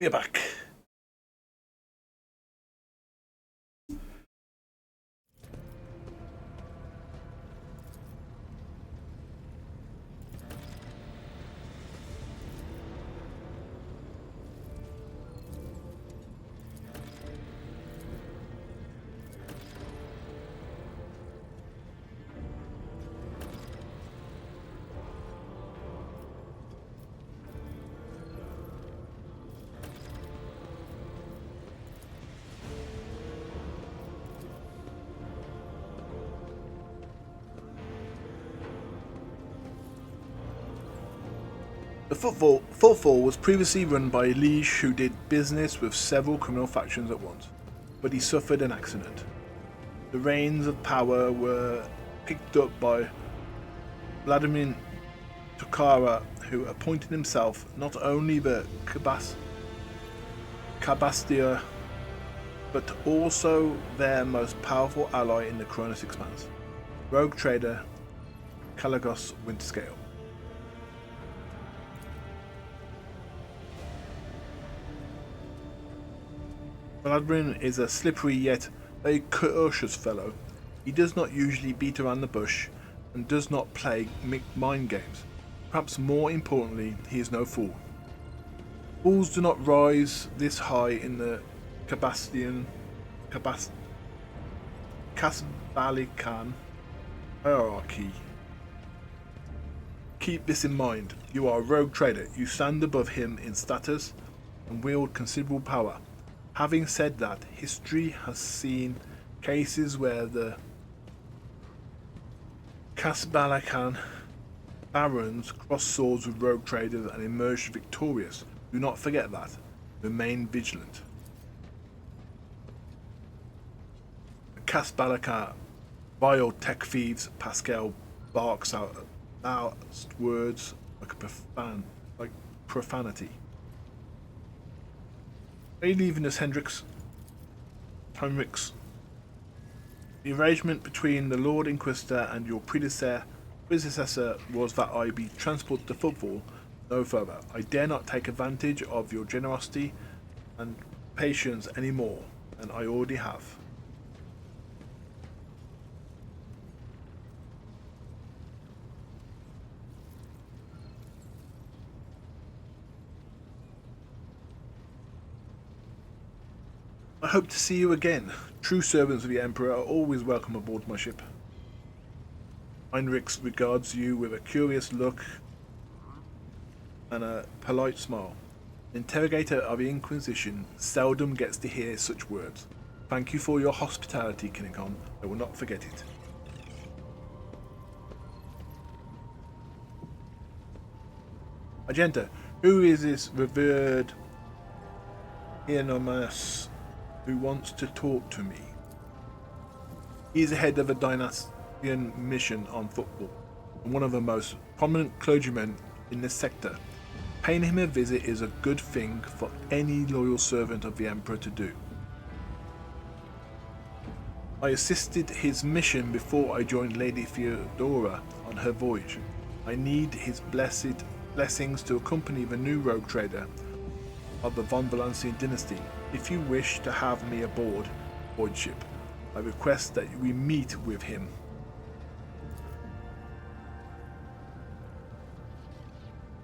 Get back. The footfall was previously run by a liege who did business with several criminal factions at once, but he suffered an accident. The reins of power were picked up by Vladimir Tokarra, who appointed himself not only the Kabastia, but also their most powerful ally in the Cronus Expanse, rogue trader Kalagos Winterscale. Vladimir is a slippery yet very cautious fellow. He does not usually beat around the bush and does not play mind games. Perhaps more importantly, he is no fool. Fools do not rise this high in the Kasbalikan hierarchy. Keep this in mind. You are a rogue trader. You stand above him in status and wield considerable power. Having said that, history has seen cases where the Kasbalikan barons crossed swords with rogue traders and emerged victorious. Do not forget that. Remain vigilant. The Kasbalikan, vile tech thieves, Pascal barks out last words like profanity. Are you leaving us, Heinrichs? The arrangement between the Lord Inquisitor and your predecessor was that I be transported to footfall no further. I dare not take advantage of your generosity and patience any more than I already have. I hope to see you again. True servants of the Emperor are always welcome aboard my ship. Heinrichs regards you with a curious look and a polite smile. An interrogator of the Inquisition seldom gets to hear such words. Thank you for your hospitality, Kinokon. I will not forget it. Agenta, who is this revered Hieronymus who wants to talk to me? He is the head of a dynastian mission on football, and one of the most prominent clergymen in this sector. Paying him a visit is a good thing for any loyal servant of the Emperor to do. I assisted his mission before I joined Lady Theodora on her voyage. I need his blessings to accompany the new rogue trader of the von Valancius dynasty. If you wish to have me aboard void ship, I request that we meet with him.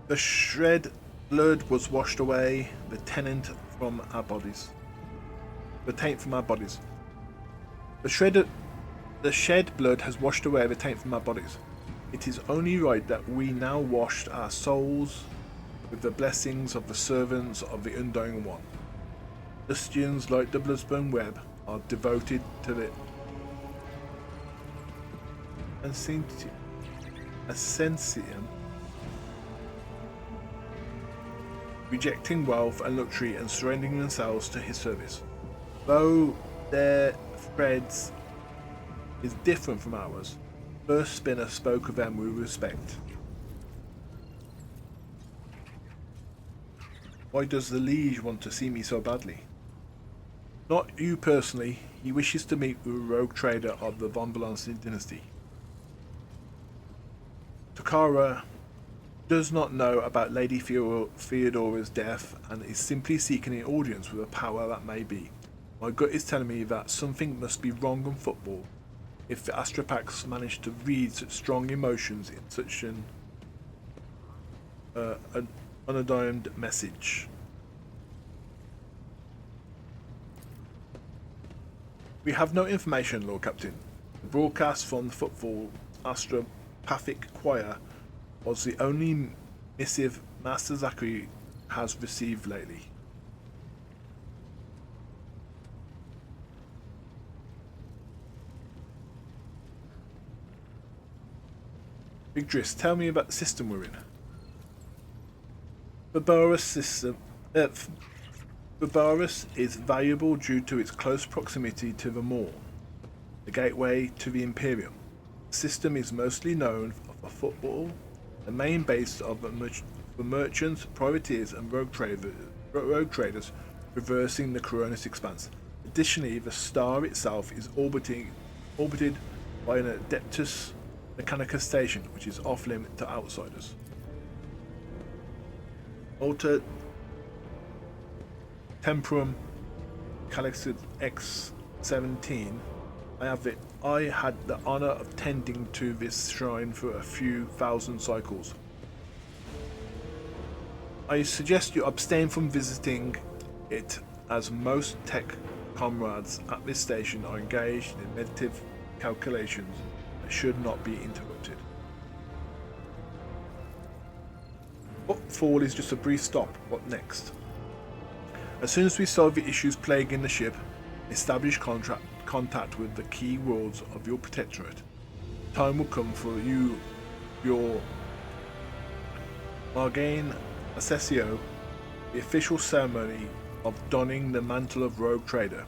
The shed blood was washed away, the taint from our bodies. The shed blood has washed away the taint from our bodies. It is only right that we now wash our souls with the blessings of the servants of the Undying One. Christians like the Bloodstone Web are devoted to the Ascensium, rejecting wealth and luxury and surrendering themselves to his service. Though their threads is different from ours, First Spinner spoke of them with respect. Why does the liege want to see me so badly? Not you personally. He wishes to meet with a rogue trader of the von Valancius dynasty. Tokarra does not know about Lady Theodora's death and is simply seeking an audience with a power that may be. My gut is telling me that something must be wrong in football if the Astropax managed to read such strong emotions in such an unadorned message. We have no information, Lord Captain. The broadcast from the football Astropathic Choir was the only missive Master Zachary has received lately. Big Driss, tell me about the system we're in. The Barbarus is valuable due to its close proximity to the Maw, the gateway to the Imperium. The system is mostly known for football, the main base of the merchants, privateers, and rogue traders traversing the Coronis expanse. Additionally, the star itself is orbited by an Adeptus Mechanicus station, which is off-limit to outsiders. Alter Temporum Calixid X-17. I had the honor of tending to this shrine for a few thousand cycles. I suggest you abstain from visiting it, as most tech comrades at this station are engaged in meditative calculations that should not be interrupted. Footfall is just a brief stop. What next? As soon as we solve the issues plaguing the ship, establish contact with the key worlds of your protectorate. Time will come for your Margain Assessio, the official ceremony of donning the mantle of rogue trader.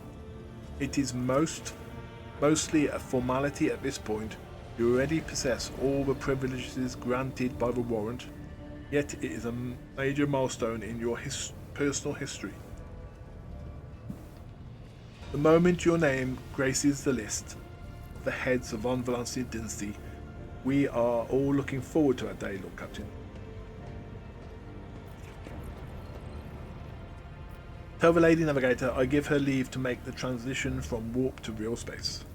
It is mostly a formality at this point. You already possess all the privileges granted by the warrant, yet it is a major milestone in your personal history. The moment your name graces the list of the heads of Von Valancius dynasty, we are all looking forward to that day, Lord Captain. Tell the Lady Navigator I give her leave to make the transition from warp to real space.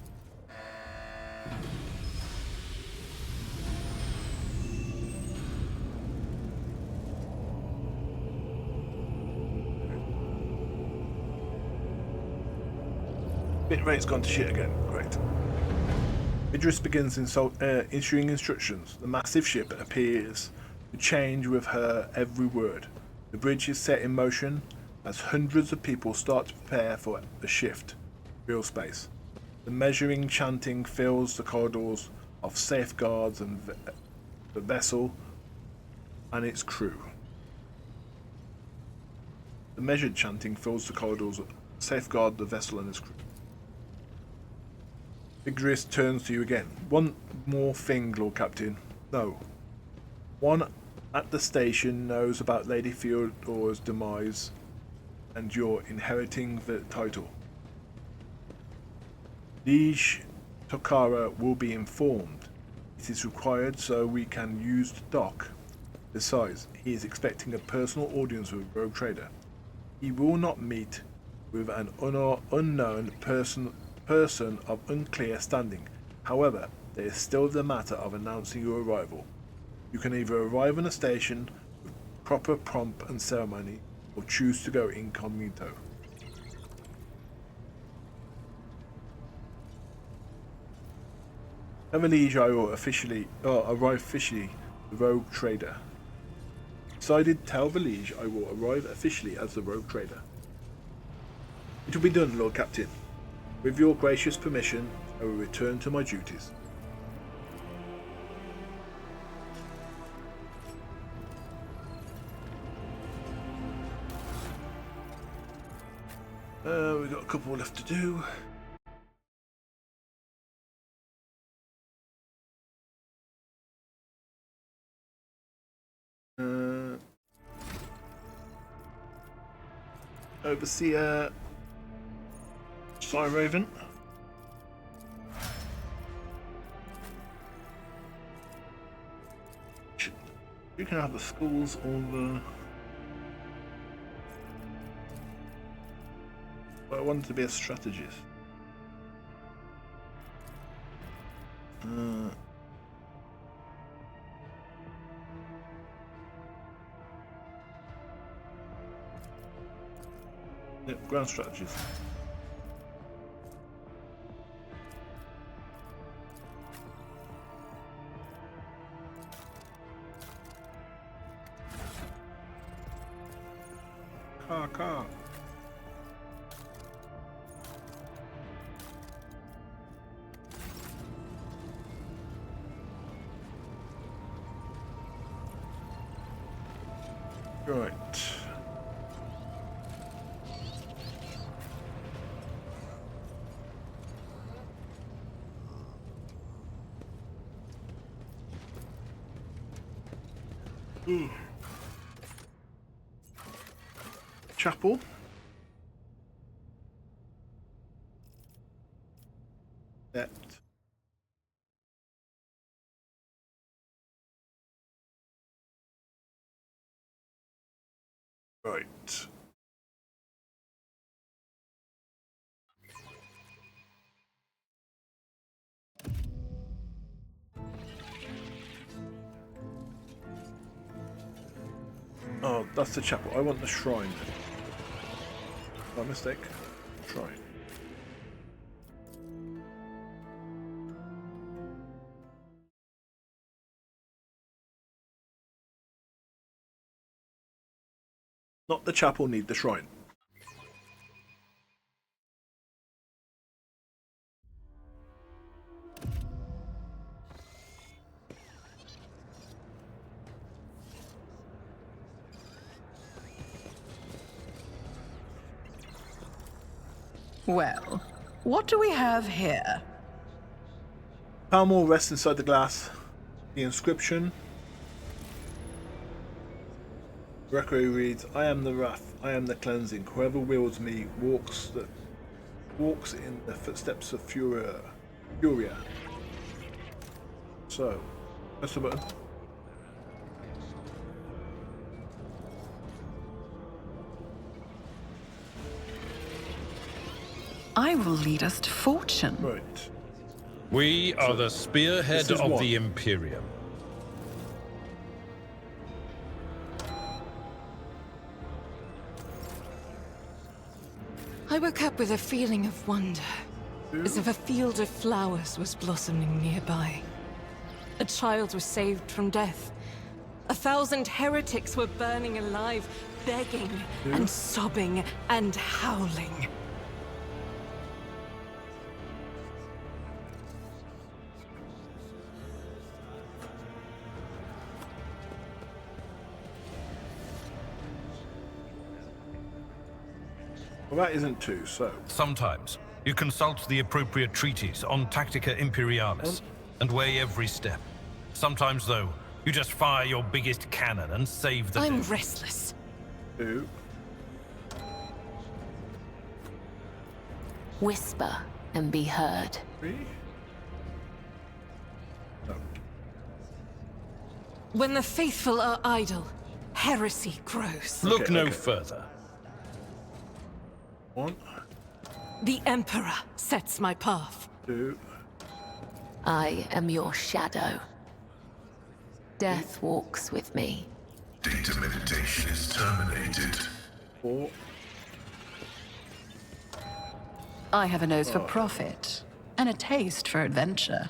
Bitrate's gone to shit again. Great. Idris begins issuing instructions. The massive ship appears to change with her every word. The bridge is set in motion as hundreds of people start to prepare for the shift. Real space. The measuring chanting fills the corridors of safeguards and the vessel and its crew. The measured chanting fills the corridors of safeguard the vessel and its crew. Vigorous turns to you again. One more thing, Lord Captain. No. One at the station knows about Lady Theodora's demise, and you're inheriting the title. Liege Tokara will be informed. It is required so we can use the dock. Besides, he is expecting a personal audience with Rogue Trader. He will not meet with an unknown person of unclear standing. However, there is still the matter of announcing your arrival. You can either arrive on a station with proper pomp and ceremony, or choose to go incognito. Tell the Liege I will arrive officially, the Rogue Trader. Decided, tell the Liege I will arrive officially as the Rogue Trader. It will be done, Lord Captain. With your gracious permission, I will return to my duties. We've got a couple left to do. Overseer Raven. You can have the schools or the... But I wanted to be a strategist. Yep, grand strategist. Car. Right. Chapel. Depth. Right. Oh, that's the chapel. I want the shrine. My mistake. Shrine. Not the chapel, need the shrine. Well, what do we have here? Palmore rests inside the glass. The inscription. Requiem reads, I am the wrath, I am the cleansing. Whoever wields me walks in the footsteps of Furia. So, press the button. I will lead us to fortune. Right. We are the spearhead of one. the Imperium. I woke up with a feeling of wonder, as if a field of flowers was blossoming nearby. A child was saved from death. 1,000 heretics were burning alive, begging and sobbing and howling. Well, that isn't two, so. Sometimes you consult the appropriate treatise on Tactica Imperialis and weigh every step. Sometimes, though, you just fire your biggest cannon and save the I'm day. restless. Two. Whisper and be heard. Three. No. When the faithful are idle, heresy grows. Look Okay, no okay. further. One. The Emperor sets my path. Two. I am your shadow. Death walks with me. Data meditation is terminated. Four. I have a nose for profit and a taste for adventure.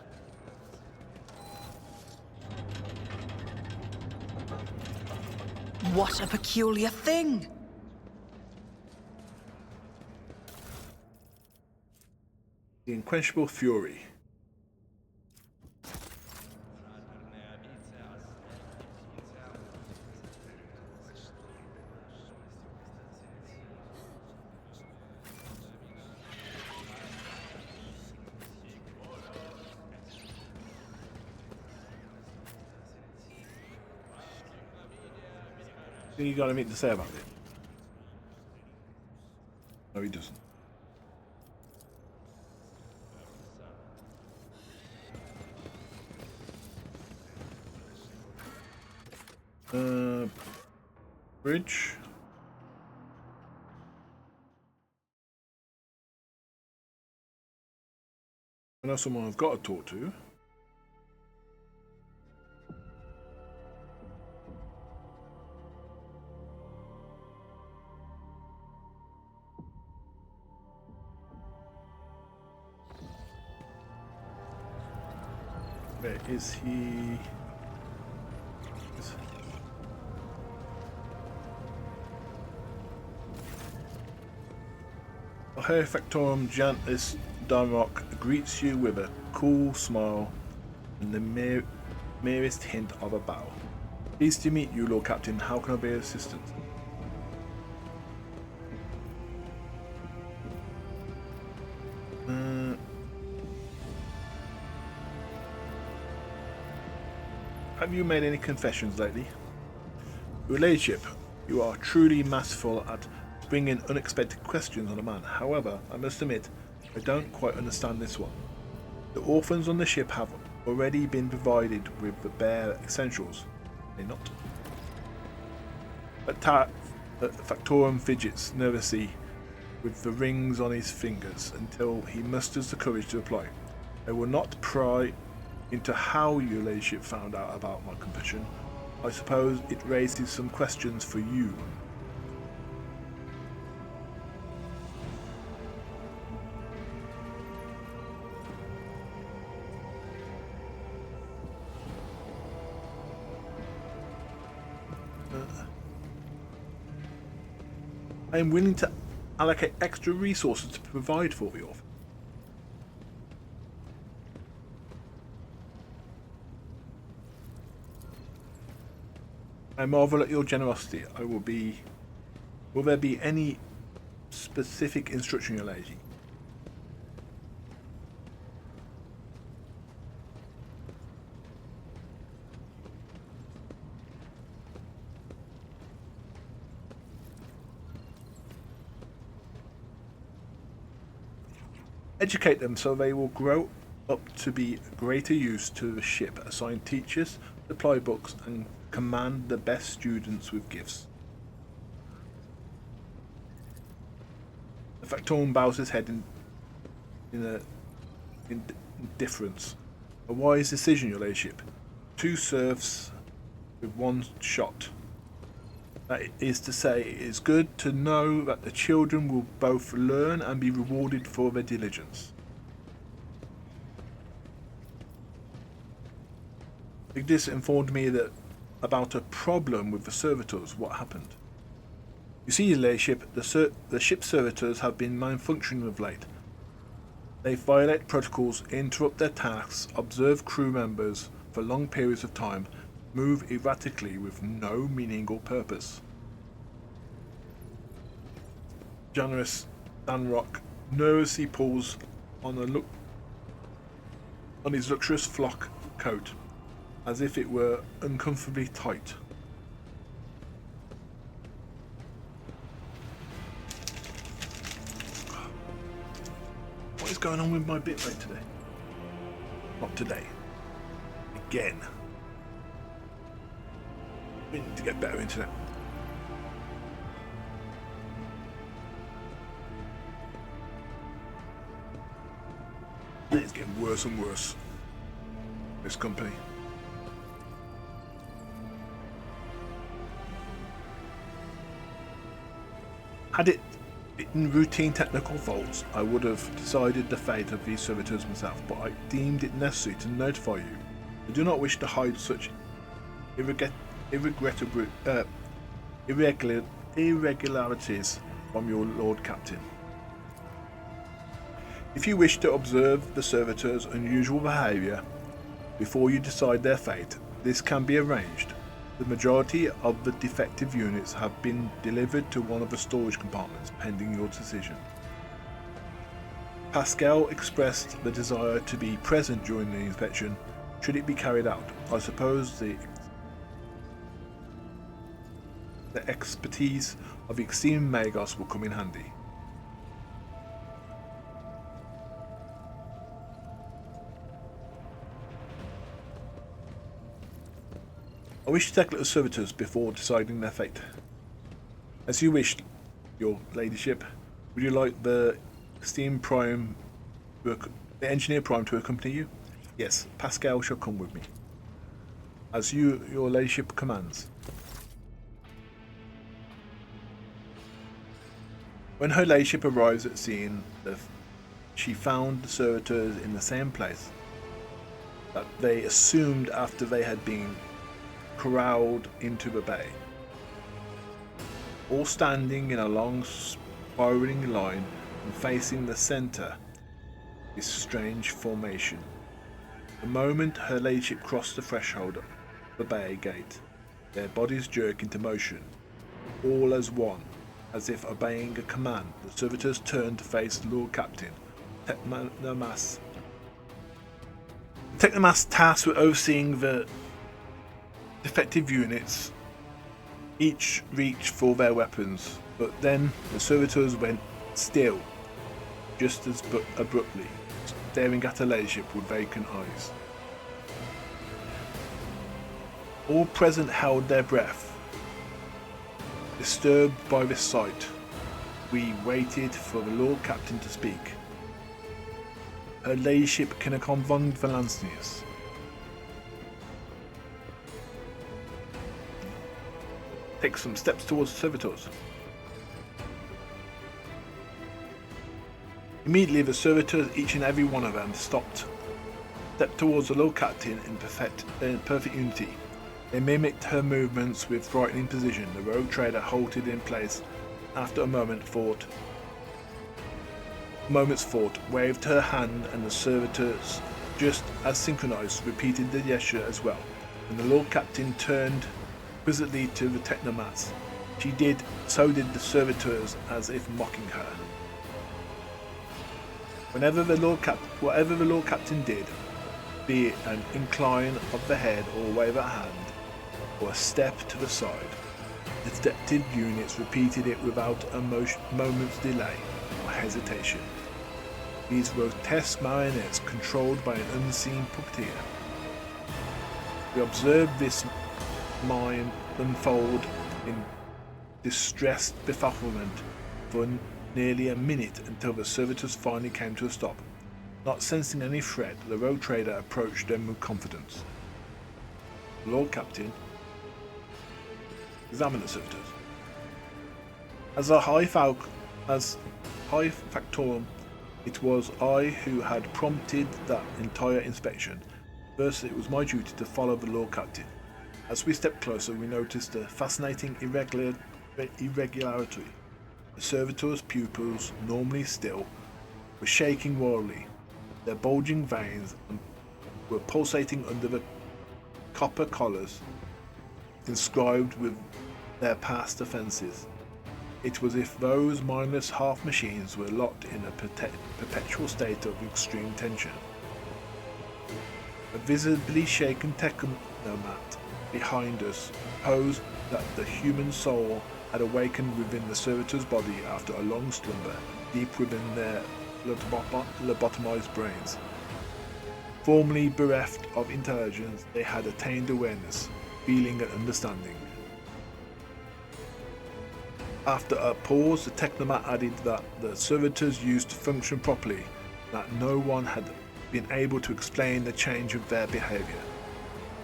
What a peculiar thing! The Unquenchable Fury. You got anything to say about it? No, he doesn't. Bridge. I know someone I've got to talk to. Where is he? Her Factorum Jantis Darrock greets you with a cool smile and the merest hint of a bow. Pleased to meet you, Lord Captain. How can I be of assistance? Have you made any confessions lately? Your Ladyship, you are truly masterful at bringing unexpected questions on a man. However, I must admit, I don't quite understand this one. The orphans on the ship have already been provided with the bare essentials. They not. Factorum fidgets nervously with the rings on his fingers until he musters the courage to reply. I will not pry into how your Ladyship found out about my confession. I suppose it raises some questions for you. I am willing to allocate extra resources to provide for the orphan. I marvel at your generosity. Will there be any specific instruction, your lady? Educate them so they will grow up to be greater use to the ship. Assign teachers, supply books, and command the best students with gifts. The Factorum bows his head in indifference. A wise decision, your Ladyship. 2 serfs with 1 shot. That is to say, it is good to know that the children will both learn and be rewarded for their diligence. Ignis informed me that about a problem with the servitors. What happened? You see, your Ladyship, the ship's servitors have been malfunctioning of late. They violate protocols, interrupt their tasks, observe crew members for long periods of time, move erratically with no meaning or purpose. Generous Danrock nervously pulls on his luxurious flock coat, as if it were uncomfortably tight. What is going on with my bitrate today? Not today. Again. We need to get better internet. It's getting worse and worse. This company. Had it been routine technical faults, I would have decided the fate of these servitors myself, but I deemed it necessary to notify you. I do not wish to hide such irregularities from your Lord Captain. If you wish to observe the servitors' unusual behaviour before you decide their fate, this can be arranged. The majority of the defective units have been delivered to one of the storage compartments, pending your decision. Pascal expressed the desire to be present during the inspection, should it be carried out. I suppose the expertise of the esteemed Magos will come in handy. I wish to tackle the servitors before deciding their fate. As you wish, your ladyship. Would you like the esteemed Prime, the Engineer Prime, to accompany you? Yes, Pascal shall come with me. As your ladyship commands. When her ladyship arrives at scene, she found the servitors in the same place that they assumed after they had been corralled into the bay, all standing in a long spiraling line and facing the centre, this strange formation. The moment her ladyship crossed the threshold of the bay gate, their bodies jerk into motion, all as one, as if obeying a command. The servitors turned to face the Lord Captain, Technomas. Technomas tasked with overseeing the defective units. Each reached for their weapons, but then the servitors went still, just as abruptly, staring at her ladyship with vacant eyes. All present held their breath. Disturbed by this sight, we waited for the Lord Captain to speak. Her ladyship Kinokon von Valancius. Take some steps towards the servitors. Immediately the servitors, each and every one of them, stepped towards the Lord Captain in perfect unity. They mimicked her movements with frightening precision. The rogue trader halted in place after a moment's thought, waved her hand, and the servitors, just as synchronized, repeated the gesture as well. When the Lord Captain turned quizzically to the Technomas, so did the servitors, as if mocking her. Whatever the Lord Captain did, be it an incline of the head or wave of a hand, or a step to the side, the detective units repeated it without a moment's delay or hesitation. These grotesque marionettes controlled by an unseen puppeteer. We observed this mime unfold in distressed befuddlement for nearly a minute until the servitors finally came to a stop. Not sensing any threat, the rogue trader approached them with confidence. The Lord Captain examined the servitors. As high factotum, it was I who had prompted that entire inspection. First, it was my duty to follow the Lord Captain. As we stepped closer, we noticed a fascinating irregularity. The servitors' pupils, normally still, were shaking wildly. Their bulging veins were pulsating under the copper collars inscribed with their past offences. It was as if those mindless half-machines were locked in a perpetual state of extreme tension. A visibly shaken technomat behind us supposed that the human soul had awakened within the servitor's body after a long slumber deep within their lobotomized brains. Formerly bereft of intelligence, they had attained awareness, feeling and understanding. After a pause, the technomat added that the servitors used to function properly, that no one had been able to explain the change of their behaviour.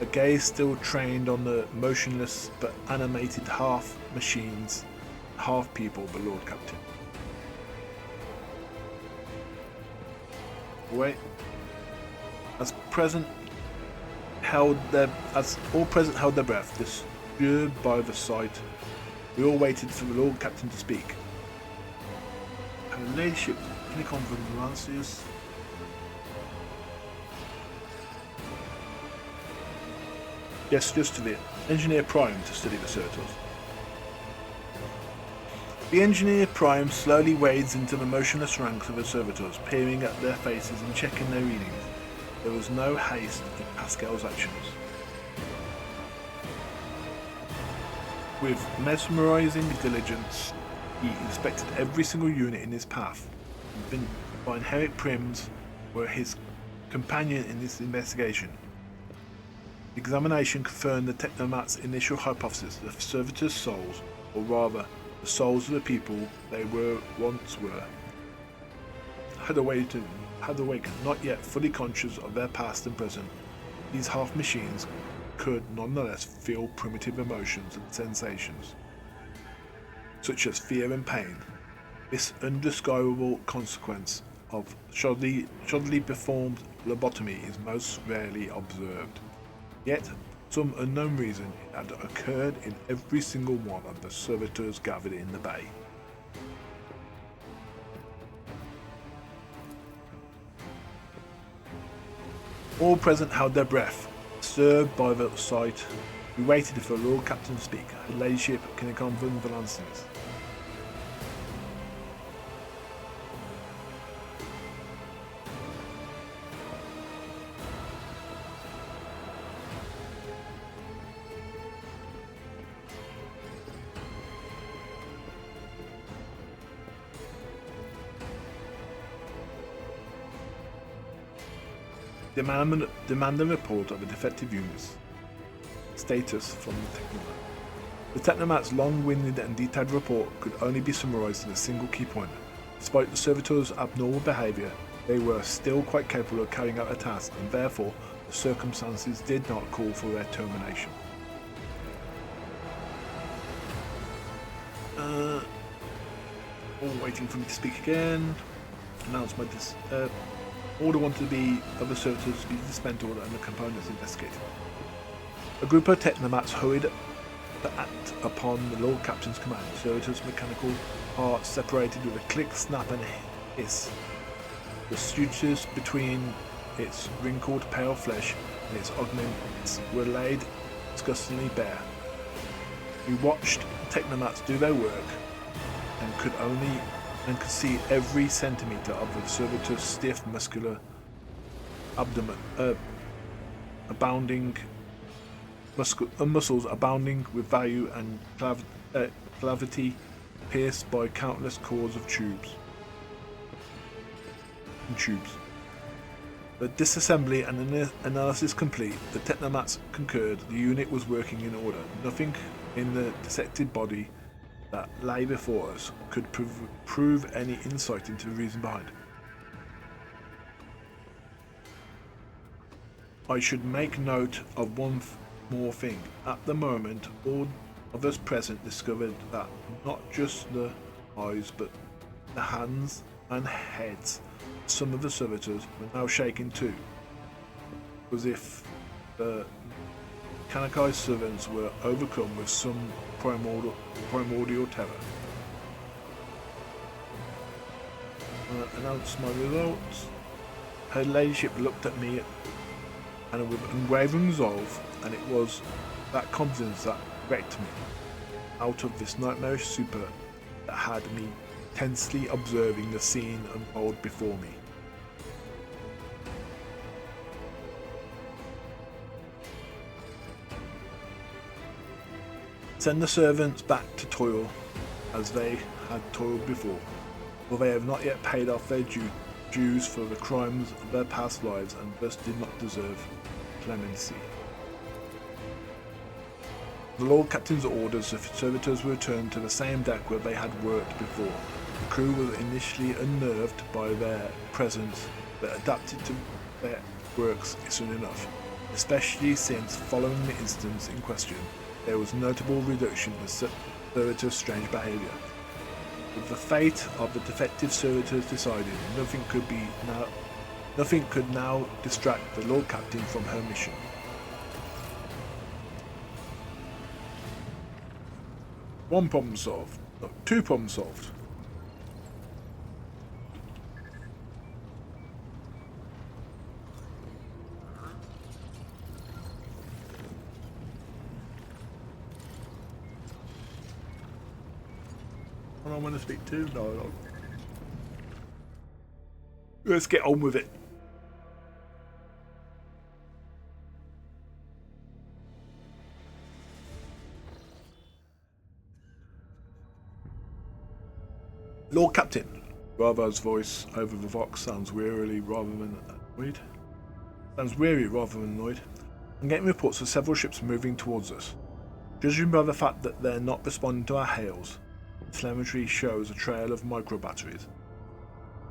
A gaze still trained on the motionless but animated half machines, half people, the Lord Captain. Wait. As all present held their breath, disturbed by the sight, we all waited for the Lord Captain to speak. Her ladyship, Kinokon von Valancius, gestures to the Engineer Prime to study the servitors. The Engineer Prime slowly wades into the motionless ranks of the servitors, peering at their faces and checking their readings. There was no haste in Pascal's actions. With mesmerizing diligence, he inspected every single unit in his path. Von Herrick Prims were his companion in this investigation. The examination confirmed the Technomat's initial hypothesis that the servitors' souls, or rather, the souls of the people they once were, had awakened, not yet fully conscious of their past and present. These half-machines could nonetheless feel primitive emotions and sensations, such as fear and pain. This undescribable consequence of shoddily performed lobotomy is most rarely observed. Yet, for some unknown reason, it had occurred in every single one of the servitors gathered in the bay. All present held their breath, disturbed by the sight. We waited for the Lord Captain to speak, Her Ladyship Kinokon von Valancius. Demand a report of the defective unit's status from the Technomat. The Technomat's long-winded and detailed report could only be summarized in a single key point. Despite the servitors' abnormal behavior, they were still quite capable of carrying out their task, and therefore the circumstances did not call for their termination. All waiting for me to speak again. Announce my order wanted to be of the servitors to be dismantled and the components investigated. A group of Technomats hurried to act upon the Lord Captain's command. The servitors' mechanical parts separated with a click, snap and hiss. The sutures between its wrinkled pale flesh and its augments were laid disgustingly bare. We watched Technomats do their work and could see every centimetre of the servitor's stiff, muscular abdomen, muscles abounding with value and cavity pierced by countless cords of tubes. The disassembly and analysis complete, the Technomats concurred the unit was working in order. Nothing in the dissected body that lay before us could prove any insight into the reason behind. I should make note of one more thing. At the moment, all of us present discovered that not just the eyes, but the hands and heads of some of the servitors were now shaking too, as if the Kanakai's servants were overcome with some primordial terror. Announced my results. Her Ladyship looked at me and with unwavering resolve, and it was that confidence that wrecked me out of this nightmarish stupor that had me tensely observing the scene unfold before me. Send the servants back to toil as they had toiled before, for they have not yet paid off their dues for the crimes of their past lives and thus did not deserve clemency. The Lord Captain's orders, the servitors were returned to the same deck where they had worked before. The crew was initially unnerved by their presence, but adapted to their works soon enough, especially since, following the incidents in question, there was notable reduction in servitors' strange behaviour. With the fate of the defective servitors decided, nothing could now distract the Lord Captain from her mission. One problem solved. No, 2 problems solved. I want to speak to? No. Let's get on with it. Lord Captain. Rava's voice over the vox sounds weary rather than annoyed. I'm getting reports of several ships moving towards us. Judging by the fact that they're not responding to our hails, telemetry shows a trail of micro-batteries.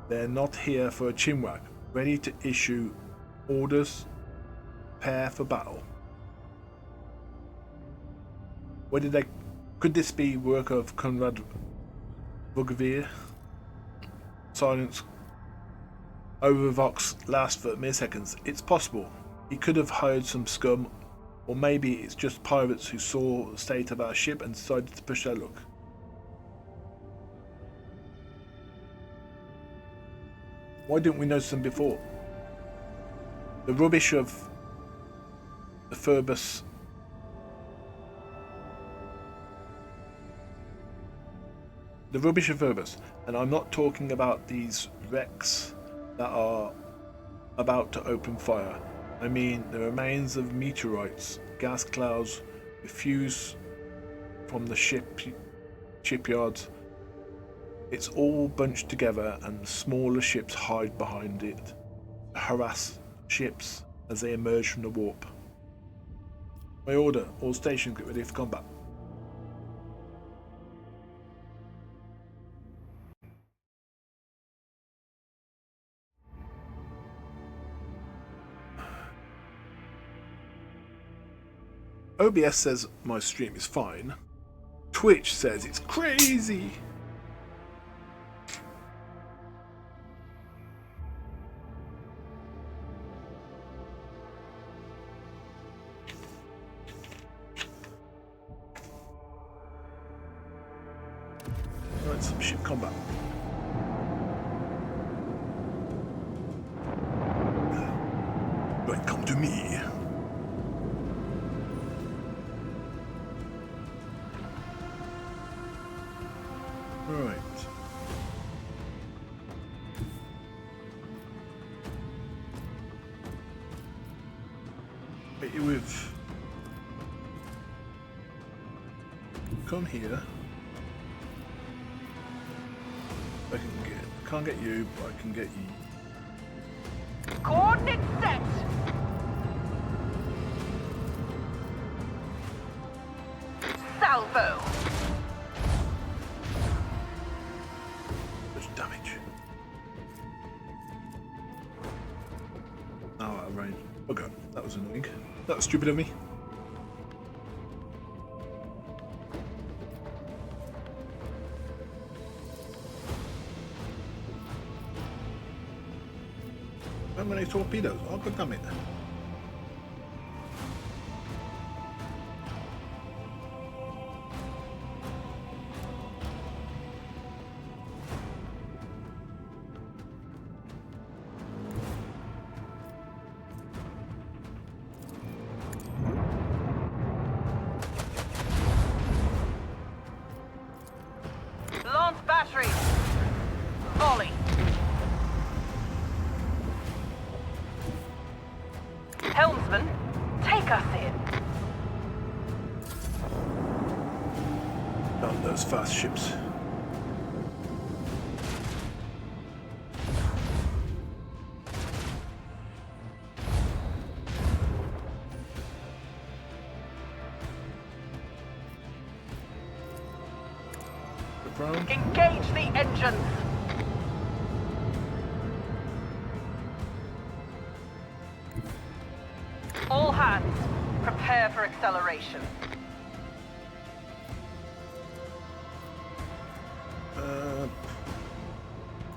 They're not here for a chinwag, ready to issue orders, prepare for battle. Could this be work of Conrad Bugavir? Silence over Vox lasts for mere seconds. It's possible. He could have hired some scum, or maybe it's just pirates who saw the state of our ship and decided to push their luck. Why didn't we notice them before? The rubbish of the Phoebus. The rubbish of Phoebus, and I'm not talking about these wrecks that are about to open fire. I mean the remains of meteorites, gas clouds refuse from the shipyards. It's all bunched together and smaller ships hide behind it to harass ships as they emerge from the warp. My order, all stations get ready for combat. OBS says my stream is fine. Twitch says it's crazy. Alright, some ship combat. Right, come to me. Right. Hit you with. Come here. Can't get you, but I can get you. Coordinates set. Salvo. Damage. Oh, out of range. Okay, that was annoying. That was stupid of me. How many torpedoes? Oh, god damn it. Battery. Volley. Helmsman, take us in. Down those fast ships. Engage the engines! All hands, prepare for acceleration.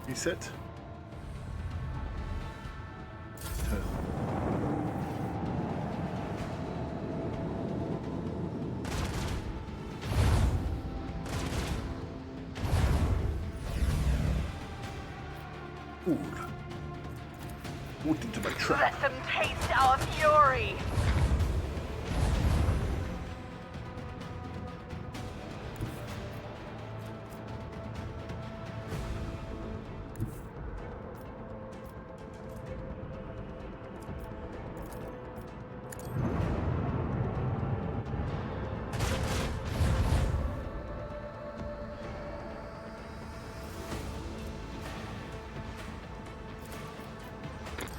Reset. Ooh. Walked into my trap. Let them taste our fury!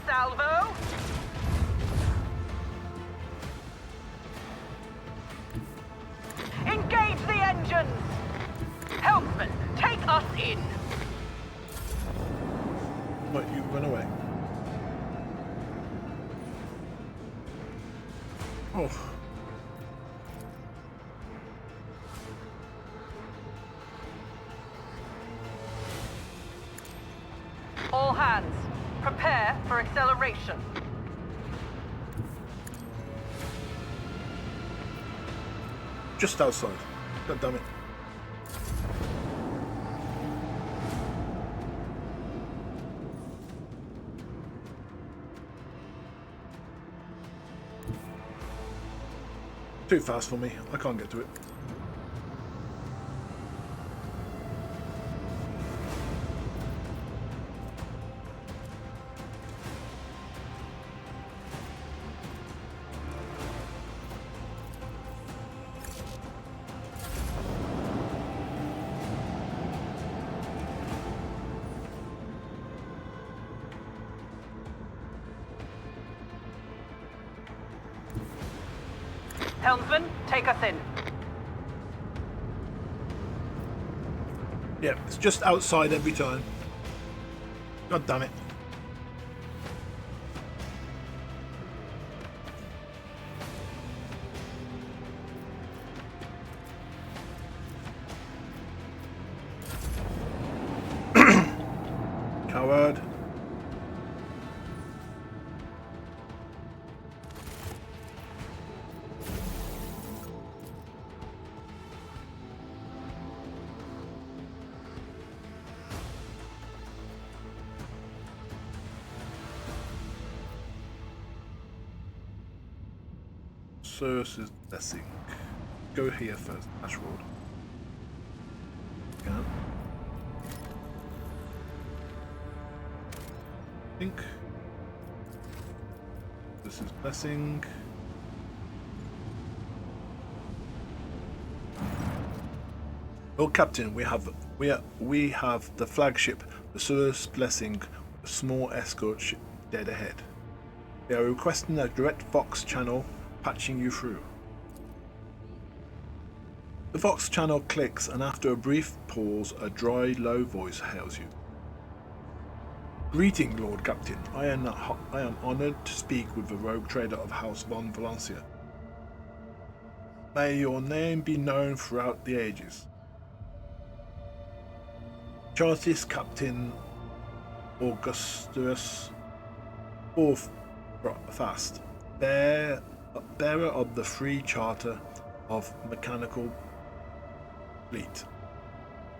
Salvo. us in. What, you run away? Oh. All hands, prepare for acceleration. Just outside. God damn it. Too fast for me. I can't get to it. Helmsman, take us in. Yeah, it's just outside every time. God damn it. Coward. Services blessing. Go here first, Ashward. Yeah. Think. This is blessing. Oh, Captain, we have the flagship, the Surus Blessing, a small escort ship dead ahead. They are requesting a direct Vox channel, patching you through. The Vox channel clicks, and after a brief pause, a dry, low voice hails you. Greeting, Lord Captain. I am honoured to speak with the rogue trader of House von Valancius. May your name be known throughout the ages. Chartist Captain Augustus Fast, bearer of the free charter of mechanical fleet.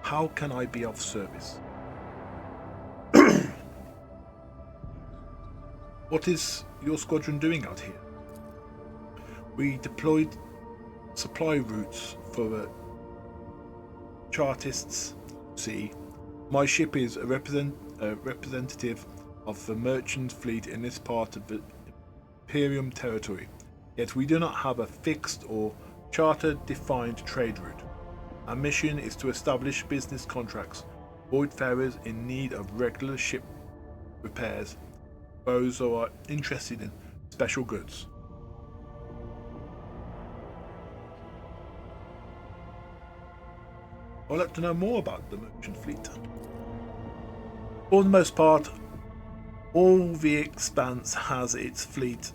How can I be of service? What is your squadron doing out here? We deployed supply routes for the Chartists. See, my ship is a representative of the merchant fleet in this part of the Imperium territory, yet we do not have a fixed or charter-defined trade route. Our mission is to establish business contracts, voidfarers in need of regular ship repairs, those who are interested in special goods. I'd like to know more about the merchant fleet. For the most part, all the Expanse has its fleets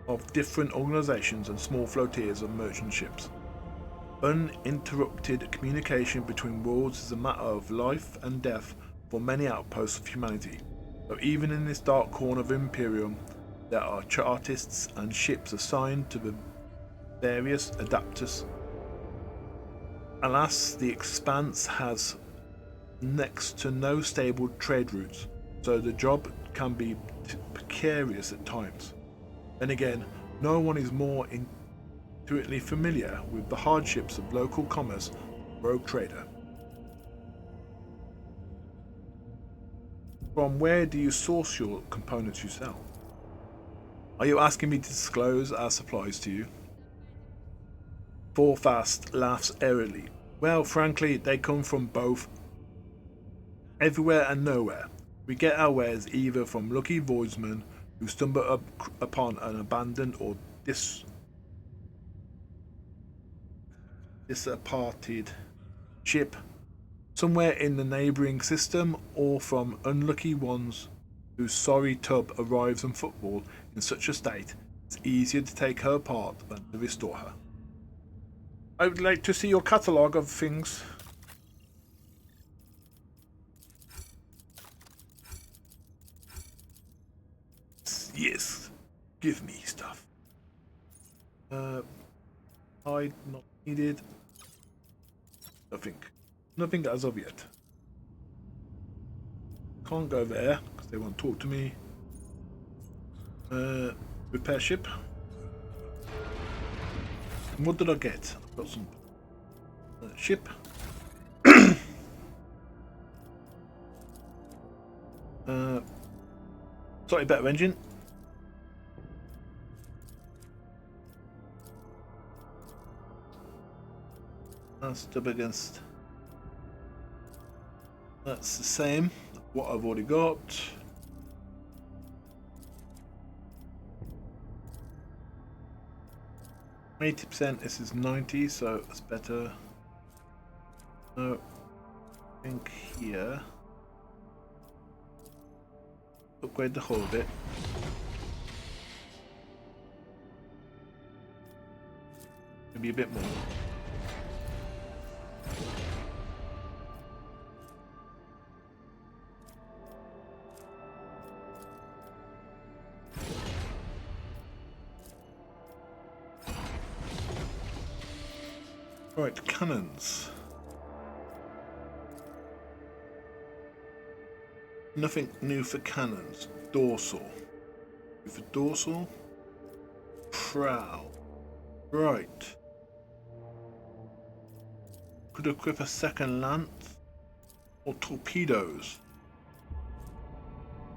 of different organizations and small flotillas of merchant ships. Uninterrupted communication between worlds is a matter of life and death for many outposts of humanity. So even in this dark corner of Imperium, there are Chartists and ships assigned to the various adapters. Alas, the Expanse has next to no stable trade routes, so the job can be precarious at times. Then again, no one is more intuitively familiar with the hardships of local commerce than a rogue trader. From where do you source your components you sell? Are you asking me to disclose our supplies to you? Forfast laughs airily. Well, frankly, they come from both everywhere and nowhere. We get our wares either from lucky voidsmen who stumble upon an abandoned or disparted ship somewhere in the neighbouring system, or from unlucky ones whose sorry tub arrives on football in such a state it's easier to take her apart than to restore her. I would like to see your catalogue of things. Yes, give me stuff. Hide not needed. Nothing as of yet. Can't go there because they won't talk to me. Repair ship. And what did I get? I've got some ship. Slightly better engine. That's up against. That's the same. What I've already got. %. This is 90, so that's better. No, I think here. Upgrade the hull a bit. Maybe a bit more. Right, cannons. Nothing new for cannons. Dorsal. For dorsal. Prow. Right. Could equip a second lance. Or torpedoes.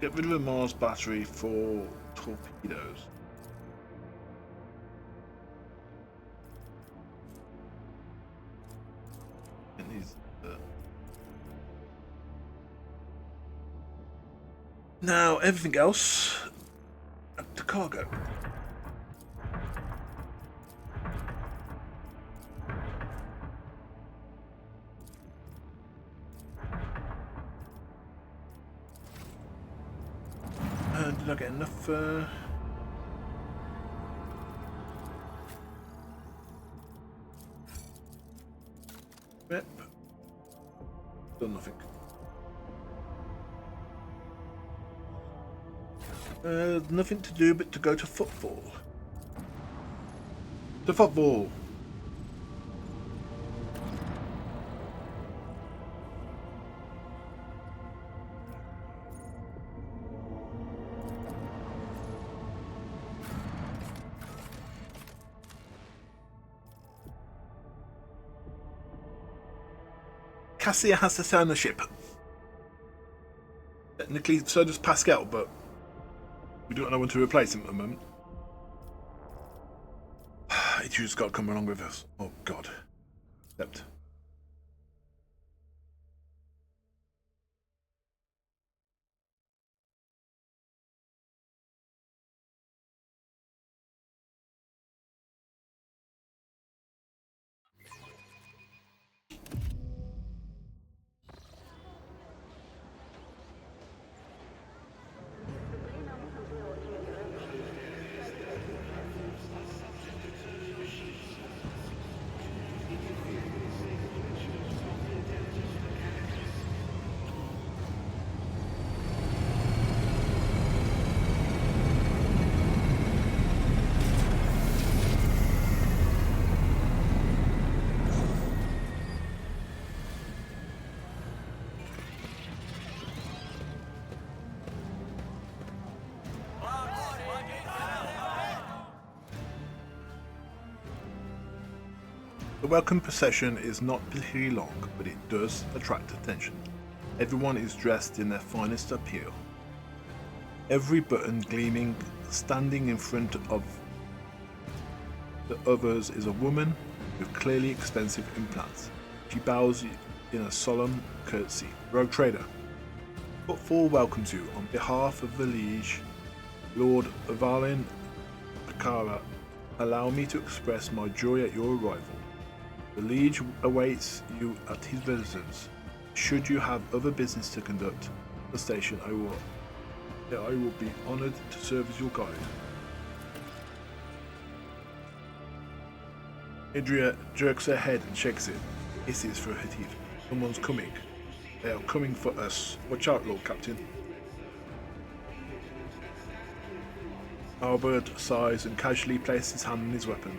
Get rid of a Mars battery for torpedoes. Now everything else up to cargo. Did I get enough? Yep. Done nothing. Nothing to do but to go to football. To football. Cassia has to stay on the ship. Technically, so does Pascal, but we don't know when to replace him at the moment. It's just got to come along with us. Oh God. Except. The welcome procession is not particularly long, but it does attract attention. Everyone is dressed in their finest apparel. Every button gleaming, standing in front of the others is a woman with clearly expensive implants. She bows in a solemn curtsy. Rogue Trader. Footfall welcomes you on behalf of the Liege, Lord Valin Akara. Allow me to express my joy at your arrival. The Liege awaits you at his residence. Should you have other business to conduct at the station, I will be honored to serve as your guide. Idria jerks her head and shakes it. Hisses through her teeth. Someone's coming. They are coming for us. Watch out, Lord Captain. Albert sighs and casually places his hand on his weapon.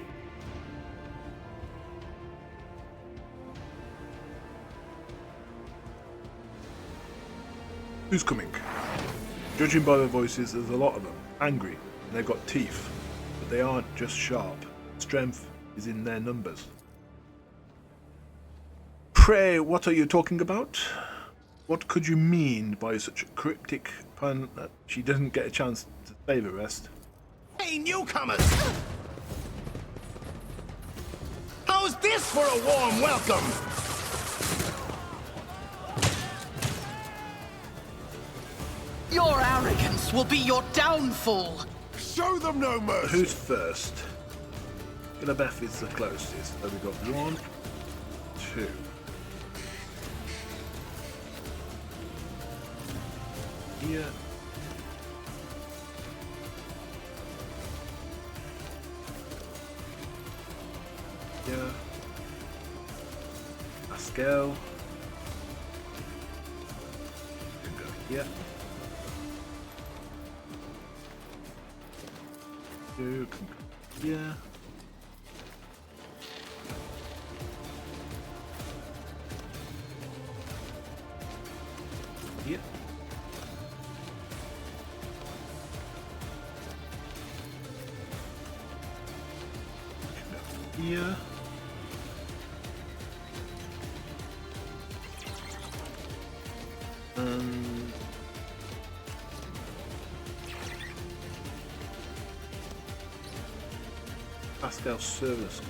Who's coming? Judging by their voices, there's a lot of them. Angry, and they've got teeth. But they aren't just sharp. Strength is in their numbers. Pray, what are you talking about? What could you mean by such a cryptic pun that she doesn't get a chance to say the rest? Hey, newcomers! How's this for a warm welcome? Your arrogance will be your downfall. Show them no mercy. Who's first? Gilabeth is the closest. So we've got 1, 2. Here. Here. Pascal. Can go here. 2 can go here. Here. Here. Pascal service.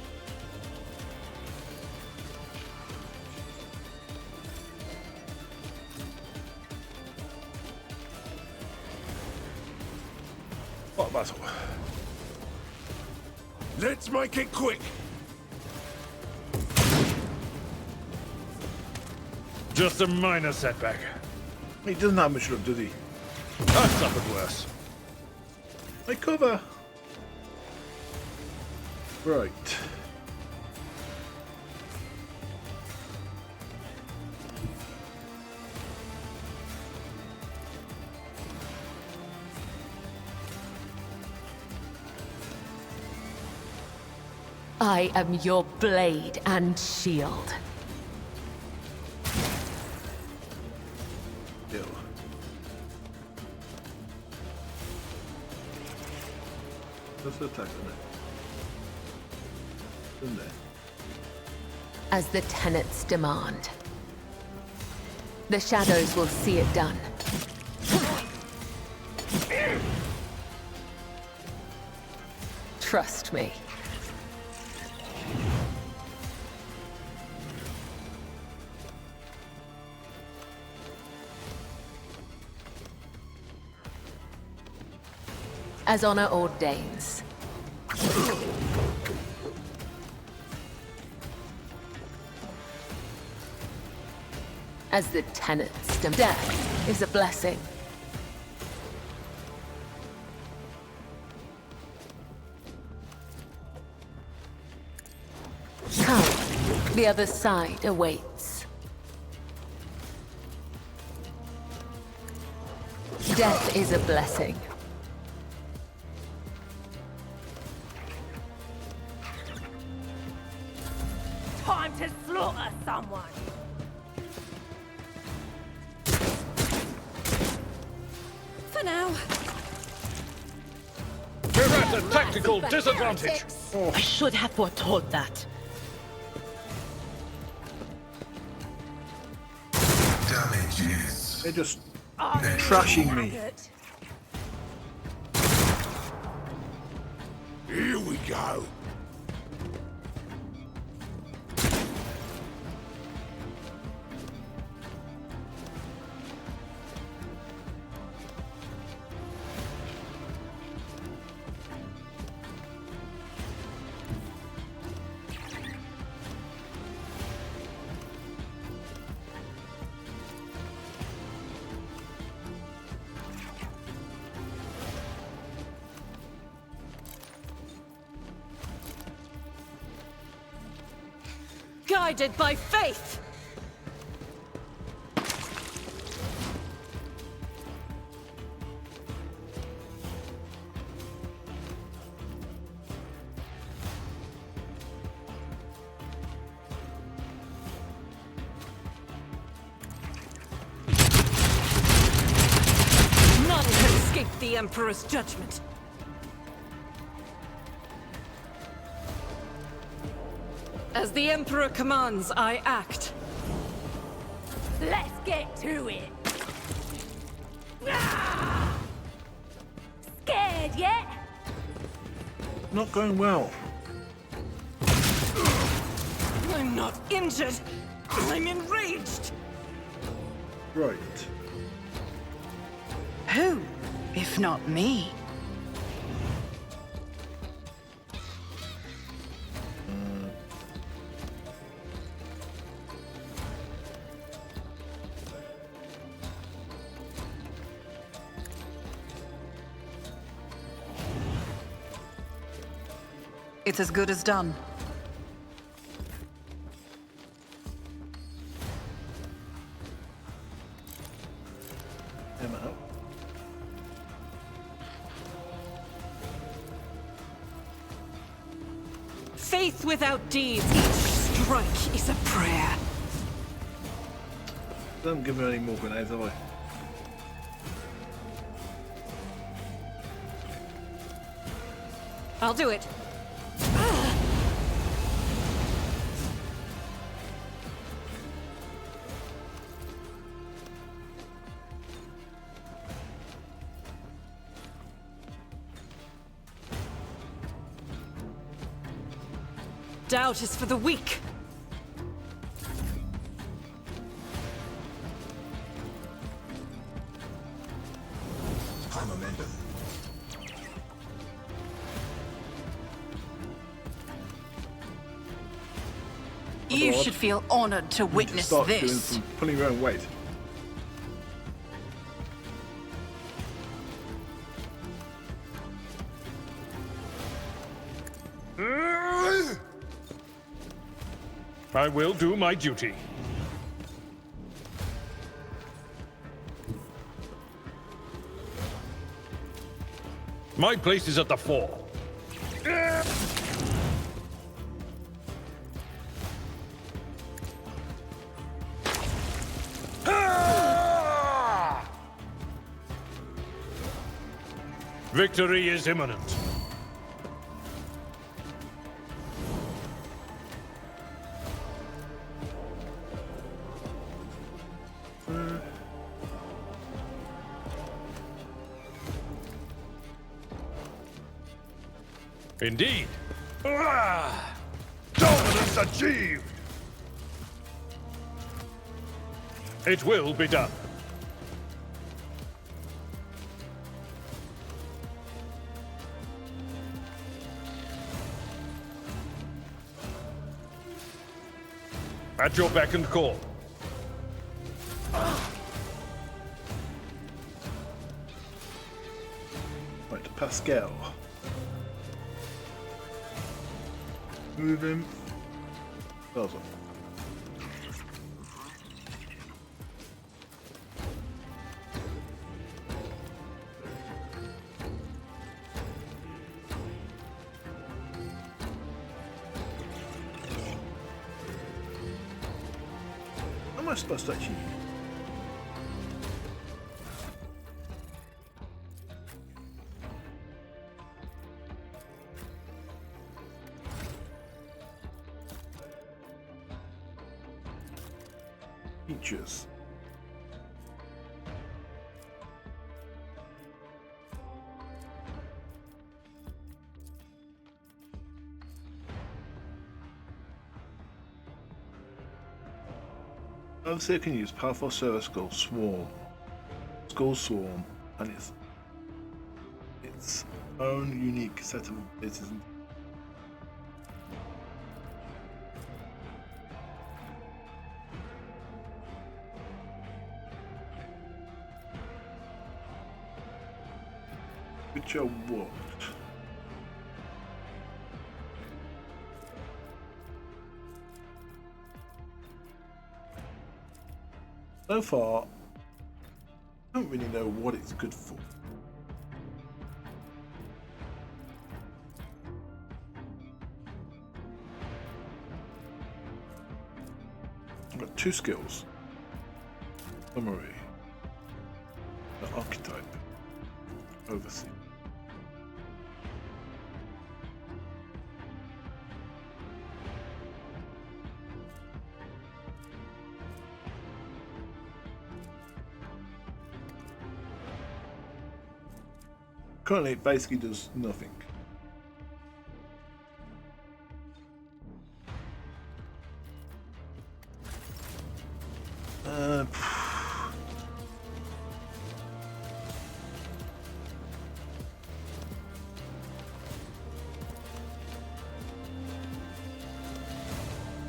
What battle? Let's make it quick. Just a minor setback. He doesn't have much luck, does he? I've suffered worse. My cover. Right. I am your blade and shield. Deal. Let's attack on it. In there. As the tenets demand. The shadows will see it done. Trust me. As honor ordains. As the tenets demand. Death is a blessing. Come, the other side awaits. Death is a blessing. Time to slaughter someone! For now. We're at a tactical disadvantage. I should have foretold that. Damages. They're just trashing me. Here we go. guided by faith! None can escape the Emperor's judgment. As the Emperor commands, I act. Let's get to it. Scared yet? Not going well. I'm not injured. I'm enraged. Right. Who, if not me? It's as good as done. Him out. Faith without deeds, each strike is a prayer. Don't give me any more grenades, have I? I'll do it. Doubt is for the weak. High momentum. You should feel honored to You need to witness start doing this. some pulling your own weight. I will do my duty. My place is at the fore. Victory is imminent. Indeed. Dominance achieved! It will be done. At your beck and call. Right, Pascal. Move him. Awesome. How am I supposed to actually? Features. Obviously, I can use powerful service skull swarm, and its own unique set of abilities. Which are what? So far, I don't really know what it's good for. I've got 2 skills. Summary. The archetype. Oversee. Currently, it basically does nothing.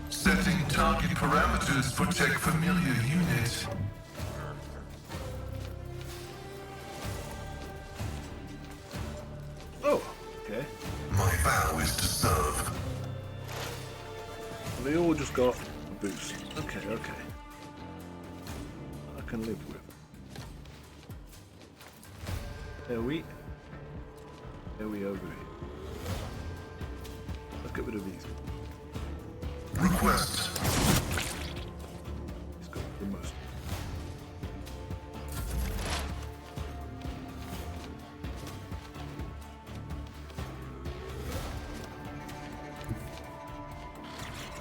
Setting target parameters for tech familiar unit. Oh, okay. My vow is to serve. They all just got a boost. Okay, okay. I can live with. There we over here. Let's get rid of these. Request. He's got the most.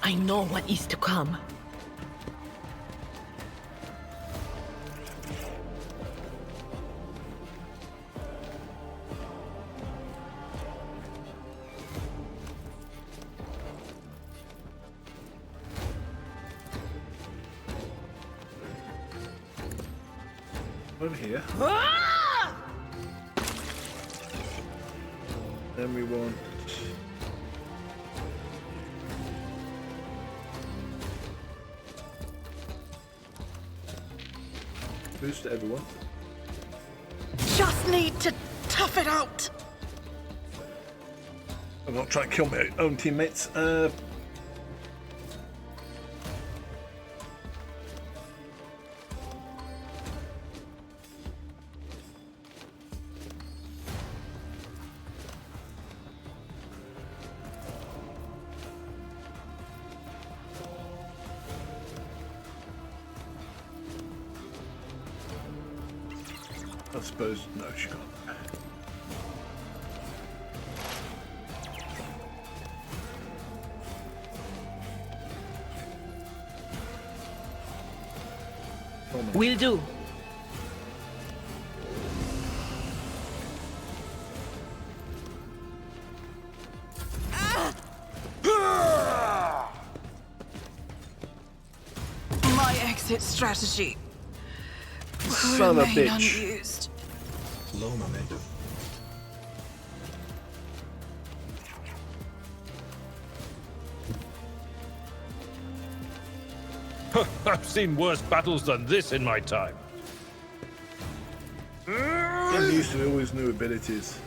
I know what is to come. Over here. Then we want boost to everyone. Just need to tough it out. I'm not trying to kill my own teammates. I suppose no, she can't. Will do. My exit strategy Son of a remain bitch. unused. Low momentum. I've seen worse battles than this in my time. I'm used to always new abilities.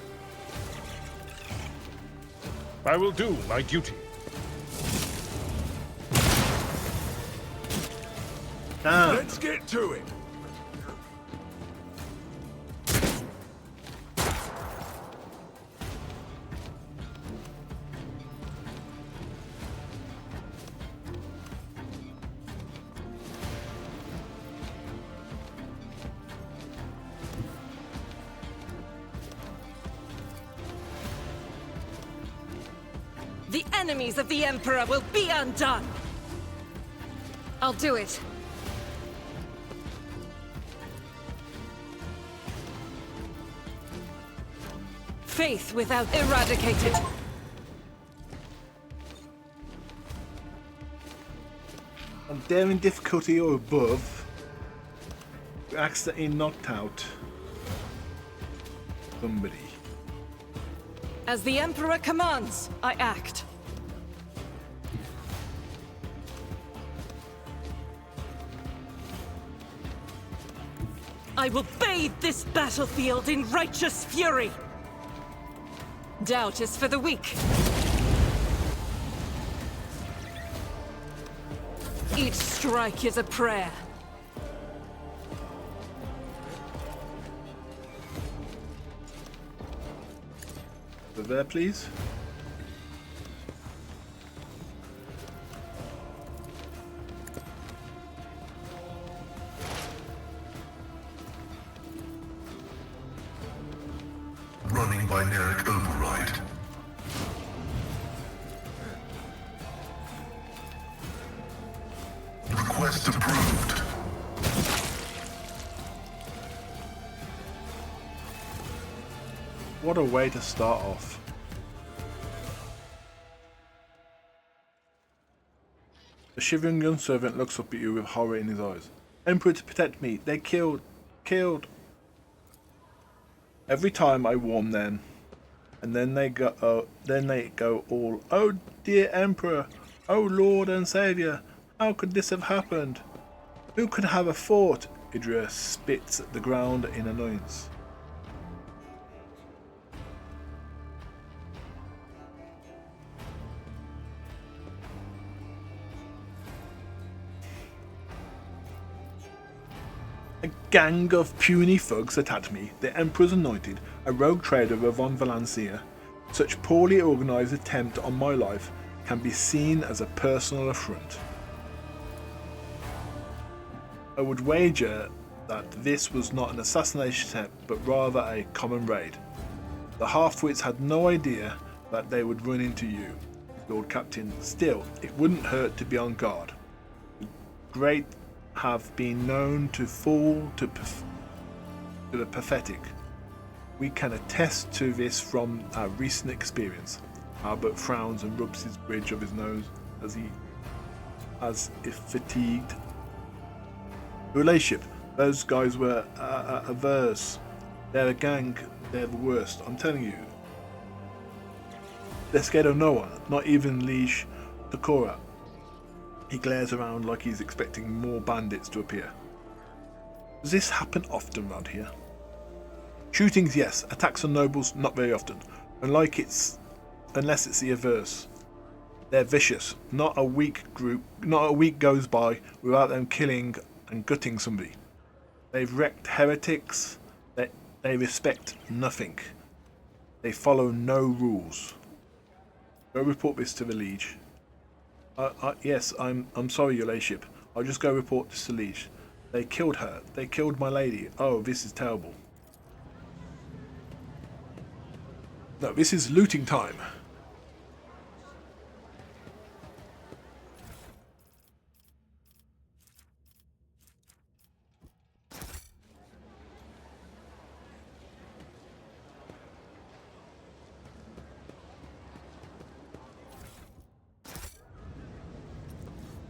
I will do my duty. Damn. Let's get to it. The enemies of the Emperor will be undone! I'll do it. Faith without eradicated. On daring difficulty or above, you accidentally knocked out somebody. As the Emperor commands, I act. I will bathe this battlefield in righteous fury. Doubt is for the weak. Each strike is a prayer. Over there, please. Running binaric override. Request approved. What a way to start off. The shivering young servant looks up at you with horror in his eyes. Emperor, to protect me. They killed. Every time I warn them, and then they go all, oh dear Emperor, oh Lord and Saviour, how could this have happened? Who could have a fort? Idris spits at the ground in annoyance. A gang of puny thugs attacked me, the Emperor's anointed, a rogue trader von Valancius. Such poorly organised attempt on my life can be seen as a personal affront. I would wager that this was not an assassination attempt, but rather a common raid. The half-wits had no idea that they would run into you, Lord Captain. Still, it wouldn't hurt to be on guard. The great have been known to fall to the pathetic. We can attest to this from our recent experience. Albert frowns and rubs his bridge of his nose as if fatigued. Your Ladyship, those guys were averse. They're a gang. They're the worst. I'm telling you. They're scared of no one, not even Liege Takora. He glares around like he's expecting more bandits to appear. Does this happen often around here? Shootings, yes. Attacks on nobles, not very often. Unless it's the averse. They're vicious. Not a week goes by without them killing and gutting somebody. They've wrecked heretics. They respect nothing. They follow no rules. Go report this to the Liege. Yes, I'm sorry, Your Ladyship. I'll just go report this to Liege. They killed her. They killed my lady. Oh, this is terrible. No, this is looting time.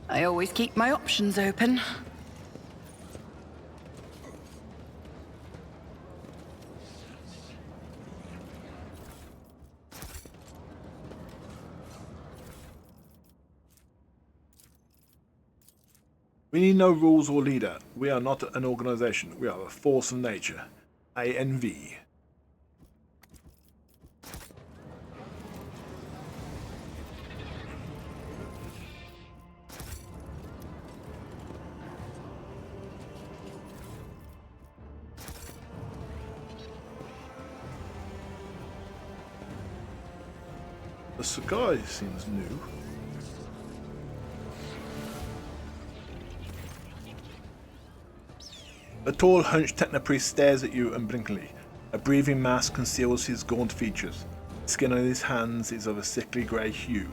I always keep my options open. We need no rules or leader. We are not an organization. We are a force of nature. ANV. The cigar seems new. A tall, hunched technopriest stares at you unblinkingly. A breathing mask conceals his gaunt features. The skin on his hands is of a sickly grey hue,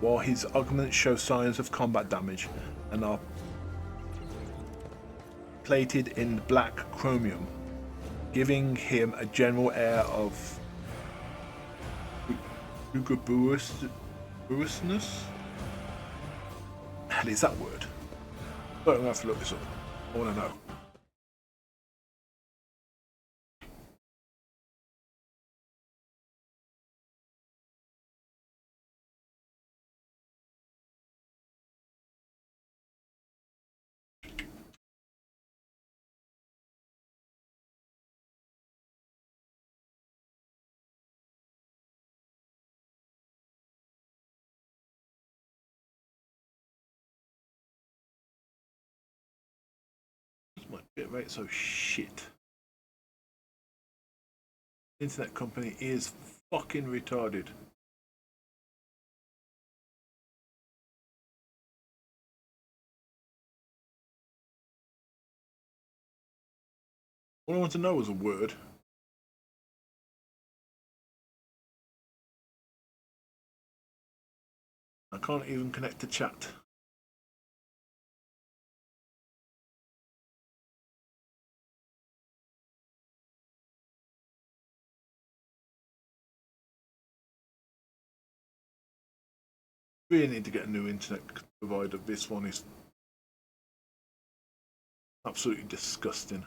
while his augments show signs of combat damage and are plated in black chromium, giving him a general air of lugubriousness? Hell is that word? I'm gonna have to look this up. I wanna know. My bit rate so shit. Internet company is Fucking retarded. All I want to know is a word. I can't even connect to chat. Really need to get a new internet provider. This one is absolutely disgusting.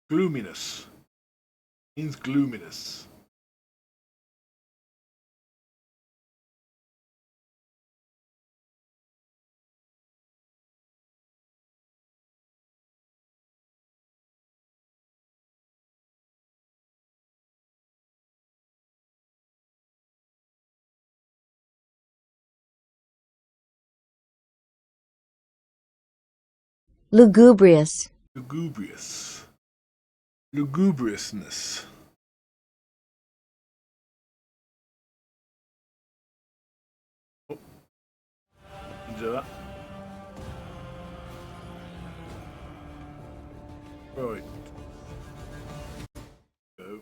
Gloominess. Means gloominess. Lugubrious. Lugubrious. Lugubriousness. Oh. Do that. Right. Go.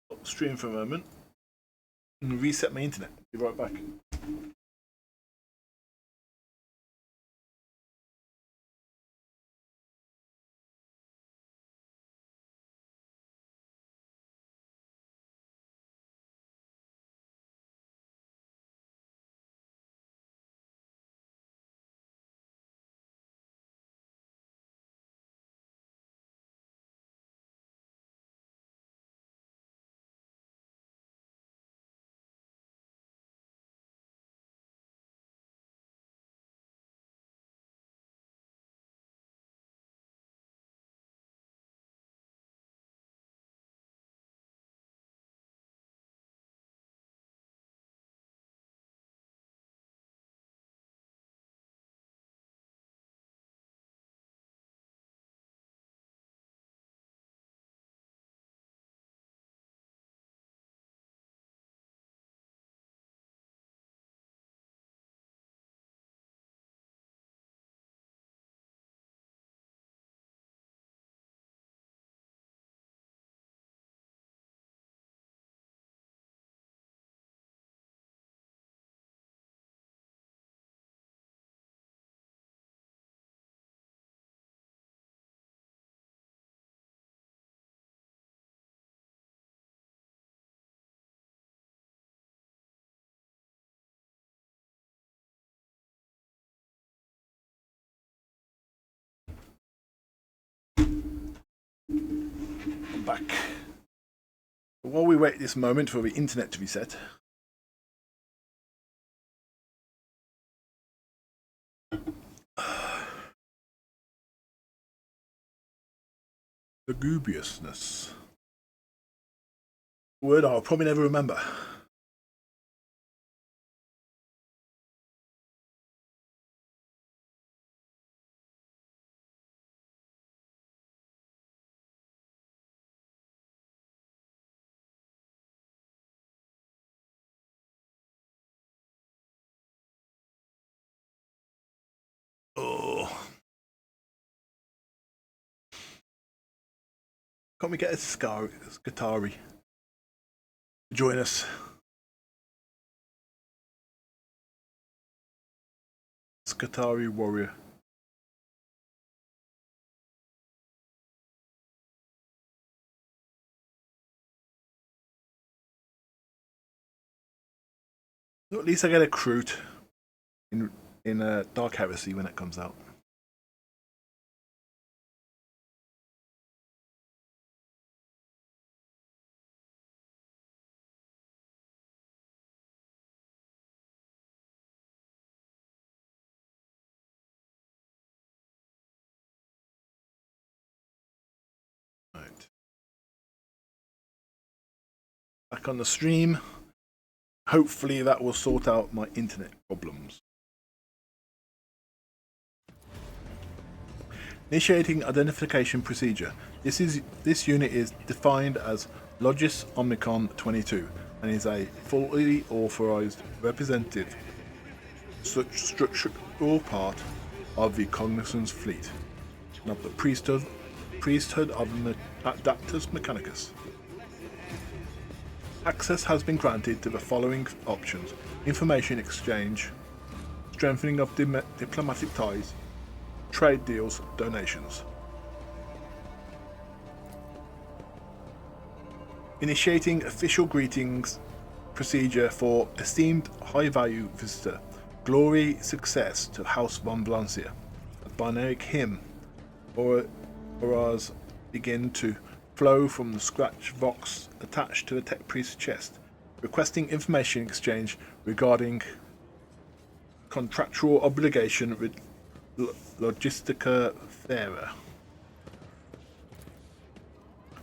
Stop the stream for a moment. And reset my internet. Be right back. I'm back. While we wait this moment for the internet to reset. Lugubiousness. A word I'll probably never remember. Oh. Can't we get a Scutari to join us? Scutari warrior. So at least I get a Kroot in Dark Heresy when it comes out. back on the stream. Hopefully that will sort out my internet problems. Initiating identification procedure. This unit is defined as Logis Omicron 22 and is a fully authorized representative, such structural part of the Cognizance fleet, and of the priesthood of the Adeptus Mechanicus. Access has been granted to the following options: information exchange, strengthening of diplomatic ties, trade deals, donations. Initiating official greetings procedure for esteemed high-value visitor. Glory, success to House von Valancius. A binaric hymn or as begin to flow from the scratch box attached to the tech priest's chest, requesting information exchange regarding contractual obligation with Logistica Thera.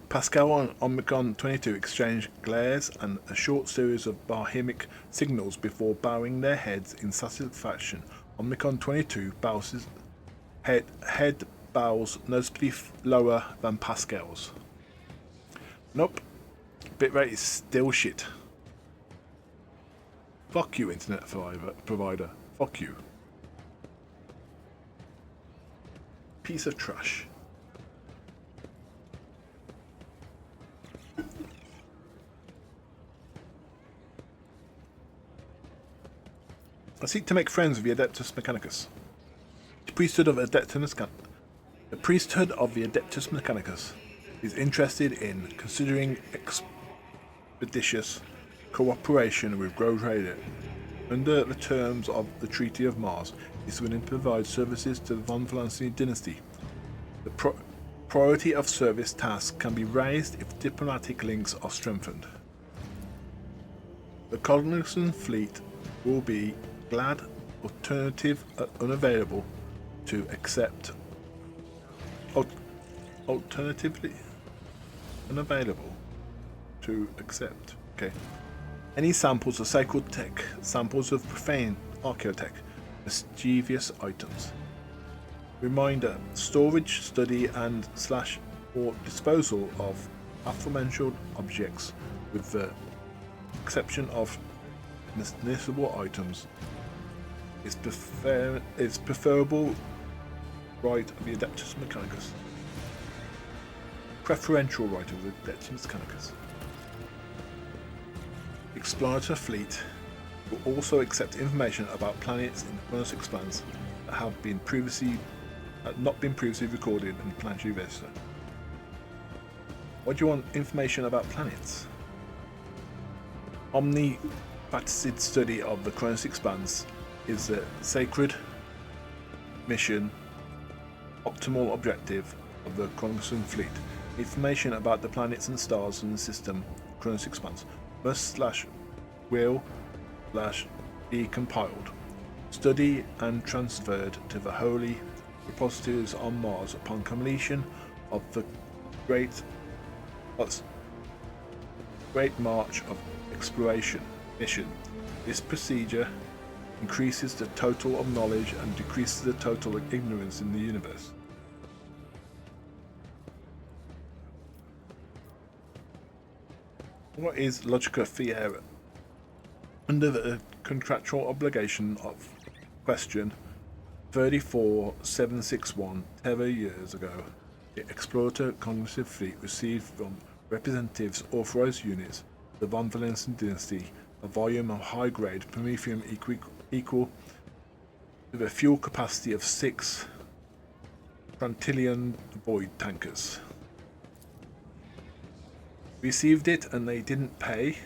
Pascal on Omicron 22 exchange glares and a short series of barhemic signals before bowing their heads in satisfaction. Omicron 22 bows his head bows noticeably lower than Pascal's. Nope. Bitrate is still shit. Fuck you, internet provider. Fuck you. Piece of trash. I seek to make friends with the Adeptus Mechanicus. The priesthood of the Adeptus Mechanicus is interested in considering expeditious cooperation with Grove Trader. Under the terms of the Treaty of Mars, is willing to provide services to the Von Valancius dynasty. The priority of service tasks can be raised if diplomatic links are strengthened. The Cognizant fleet will be glad unavailable to accept. Alternatively unavailable to accept. Okay. Any samples of sacred tech, samples of profane archaeotech, mischievous items. Reminder: storage, study, and / or disposal of aforementioned objects, with the exception of municipal items, is preferable right of the Adeptus Mechanicus. Preferential right of the Adeptus Mechanicus. Explorator fleet will also accept information about planets in the Chronos Expanse that have not been previously recorded in the Planetary Register. What do you want information about planets? Omnifaceted study of the Chronos Expanse is a sacred mission, optimal objective of the Cognizant fleet. Information about the planets and stars in the system Chronos Expanse must / will / be compiled, studied and transferred to the holy repositories on Mars upon completion of the Great March of Exploration mission. This procedure increases the total of knowledge and decreases the total of ignorance in the universe. What is Logica Fiera? Under the contractual obligation of question 34761, 10 years ago, the Explorator Cognitive Fleet received from representatives authorized units of the Von Valancius dynasty a volume of high-grade promethium equal to the fuel capacity of 6 Trantilian void tankers. Received it and they didn't pay.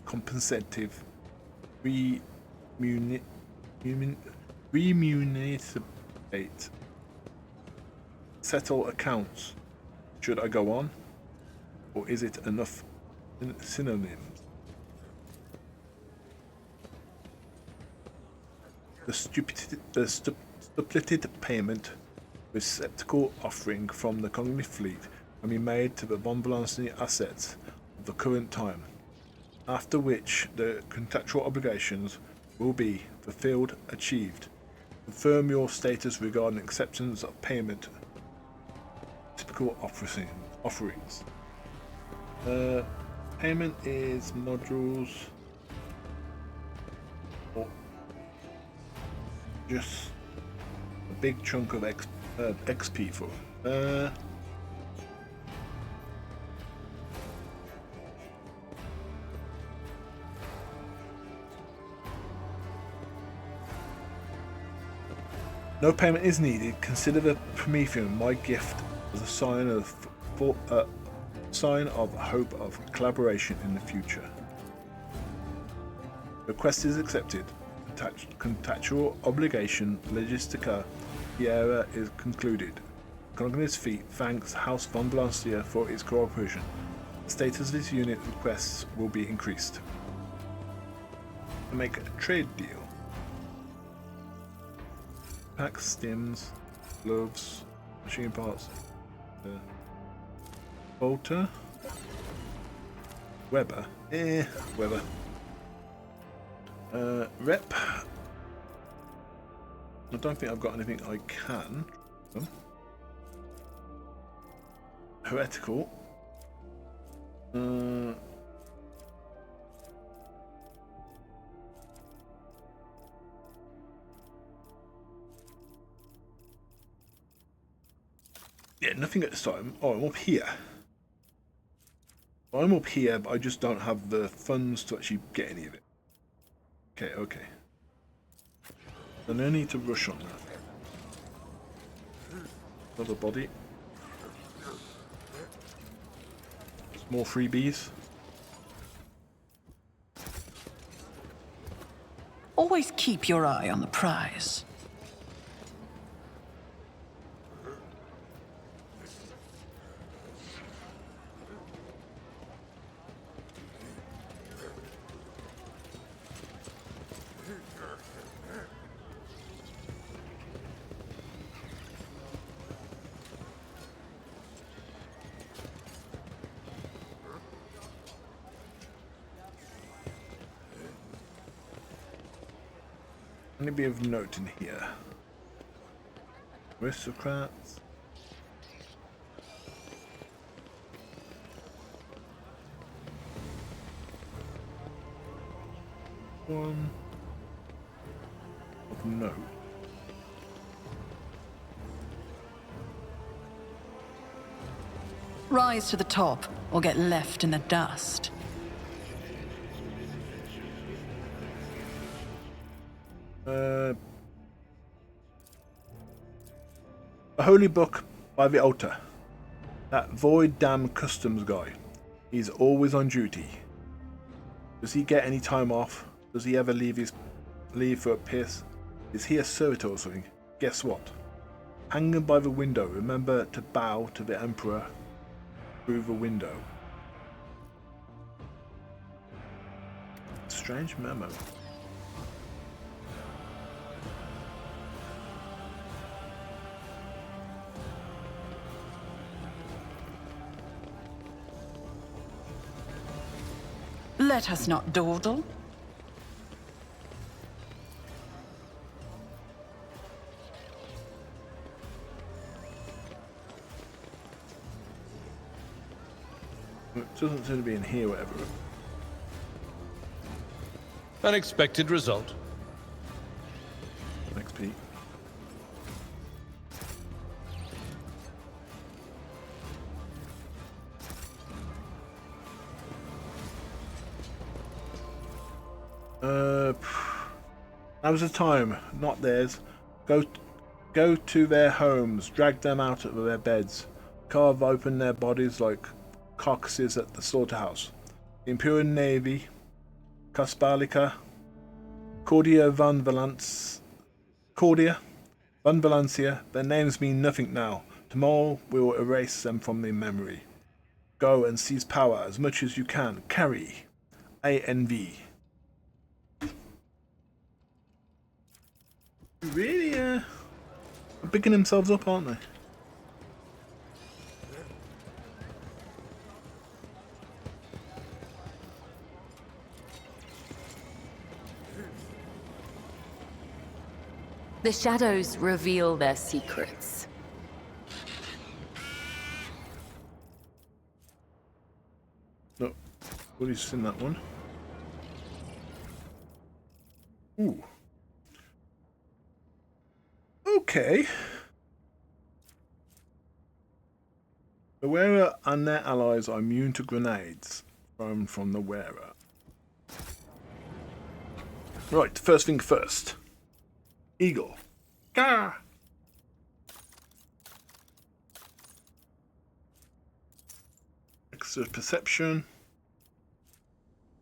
Compensative remunerate. Settle accounts. Should I go on? Or is it enough synonyms? The stipulated payment receptacle offering from the Cognitive Fleet can be made to the Von Valancius assets of the current time, after which the contractual obligations will be fulfilled, achieved. Confirm your status regarding acceptance of payment. Typical offerings. Payment is modules or just a big chunk of XP for no payment is needed. Consider the Prometheum my gift as a sign of hope of collaboration in the future. Request is accepted. Contractual obligation Logistica Fiera is concluded. Cognitive feat thanks House von Valancius for its cooperation. The status of this unit requests will be increased. To make a trade deal. Packs, stims, gloves, machine parts. Bolter. Weber. Weber. Rep. I don't think I've got anything I can. Heretical. Yeah, nothing at this time. Oh, I'm up here. I'm up here, but I just don't have the funds to actually get any of it. Okay. So no need to rush on that. Another body. More freebies. Always keep your eye on the prize. Any be of note in here? Aristocrats. One of note. Rise to the top or get left in the dust. A holy book by the altar. That void damn customs guy. He's always on duty. Does he get any time off? Does he ever leave for a piss? Is he a servitor or something? Guess what? Hanging by the window, remember to bow to the Emperor through the window. Strange memo. Let us not dawdle. It doesn't seem to be in here, whatever. Unexpected result. XP. Now's the time, not theirs. Go to their homes, drag them out of their beds, carve open their bodies like carcasses at the slaughterhouse. The Imperial Navy, Kaspalika, Cordia van Valancia, their names mean nothing now. Tomorrow we will erase them from their memory. Go and seize power as much as you can. Carry. ANV. Really, they're picking themselves up, aren't they? The shadows reveal their secrets. No, what is in that one? Ooh. Okay. The wearer and their allies are immune to grenades thrown from the wearer. Right, first thing first. Eagle. Gah! Extra perception.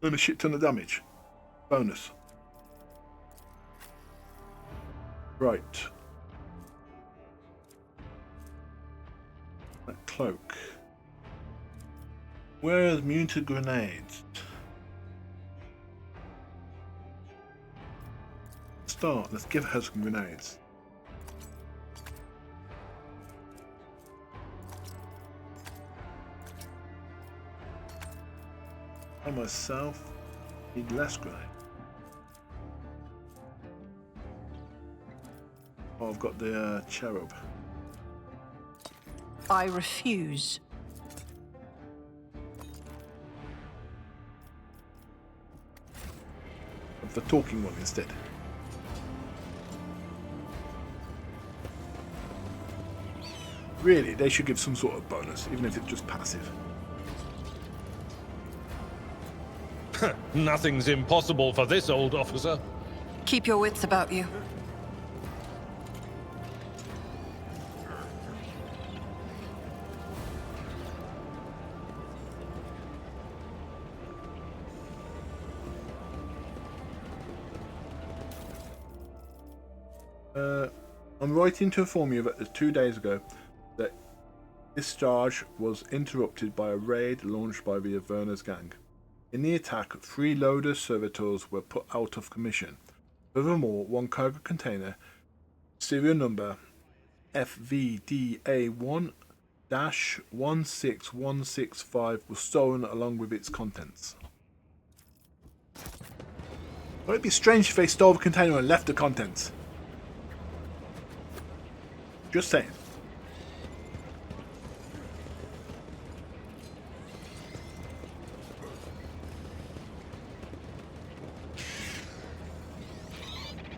And a shit ton of damage. Bonus. Right. That cloak. Where is immune to grenades? Start. Let's give her some grenades. I myself need less grenade. Oh, I've got the cherub. I refuse. Of the talking one instead. Really, they should give some sort of bonus, even if it's just passive. Nothing's impossible for this old officer. Keep your wits about you. I'm writing to inform you that 2 days ago that discharge was interrupted by a raid launched by the Averna's gang. In the attack, 3 loader servitors were put out of commission. Furthermore, 1 cargo container, serial number FVDA1-16165, was stolen along with its contents. Well, it'd be strange if they stole the container and left the contents. Just saying.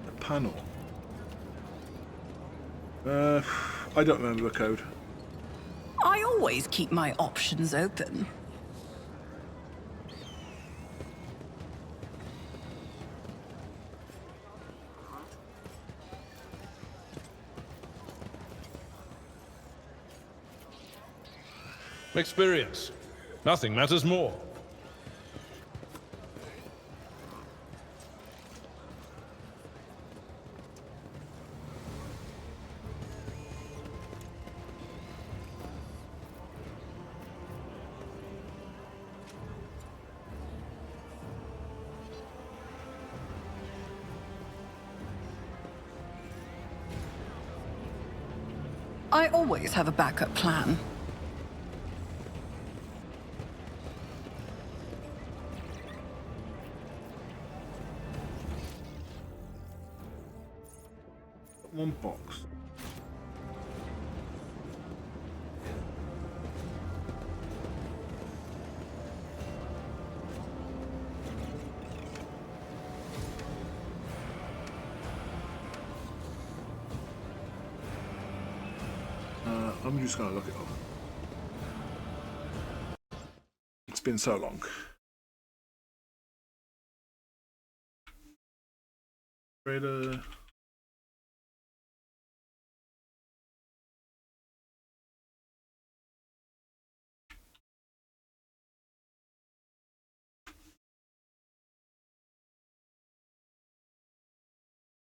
The panel. I don't remember the code. I always keep my options open. Experience. Nothing matters more. I always have a backup plan. One box. I'm just going to look it up. It's been so long. Trader.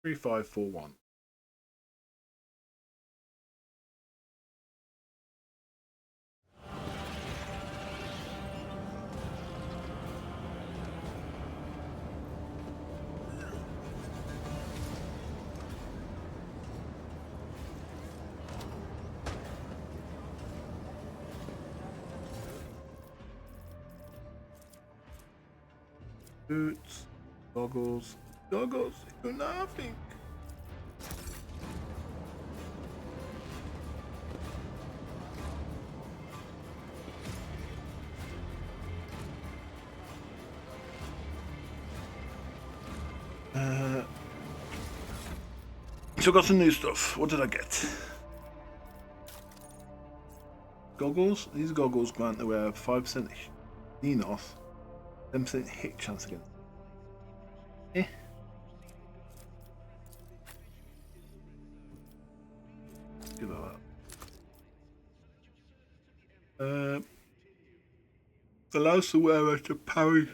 Three, 5, 4, 1. Boots, goggles, do nothing. So I got some new stuff. What did I get? Goggles. These goggles grant the wearer 5% Enos, 10% hit chance against. Give that. Allows the wearer to parry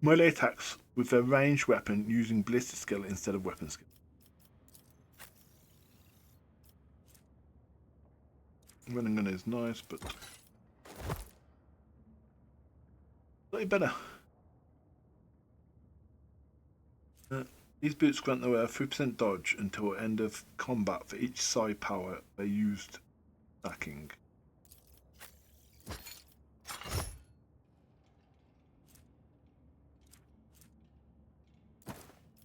melee attacks with their ranged weapon using ballistic skill instead of weapon skill. Running gun is nice, but slightly better. These boots grant the wearer 3% dodge until end of combat for each side power they used stacking.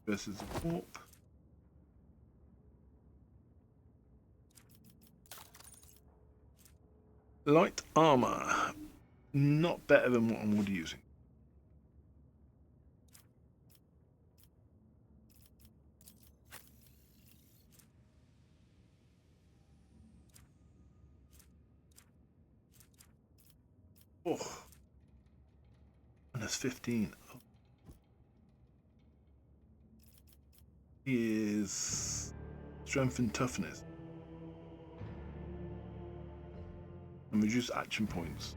Versus a warp. Light armor. Not better than what I'm already using. Oh. And that's 15. Oh. He is strength and toughness. And reduce action points.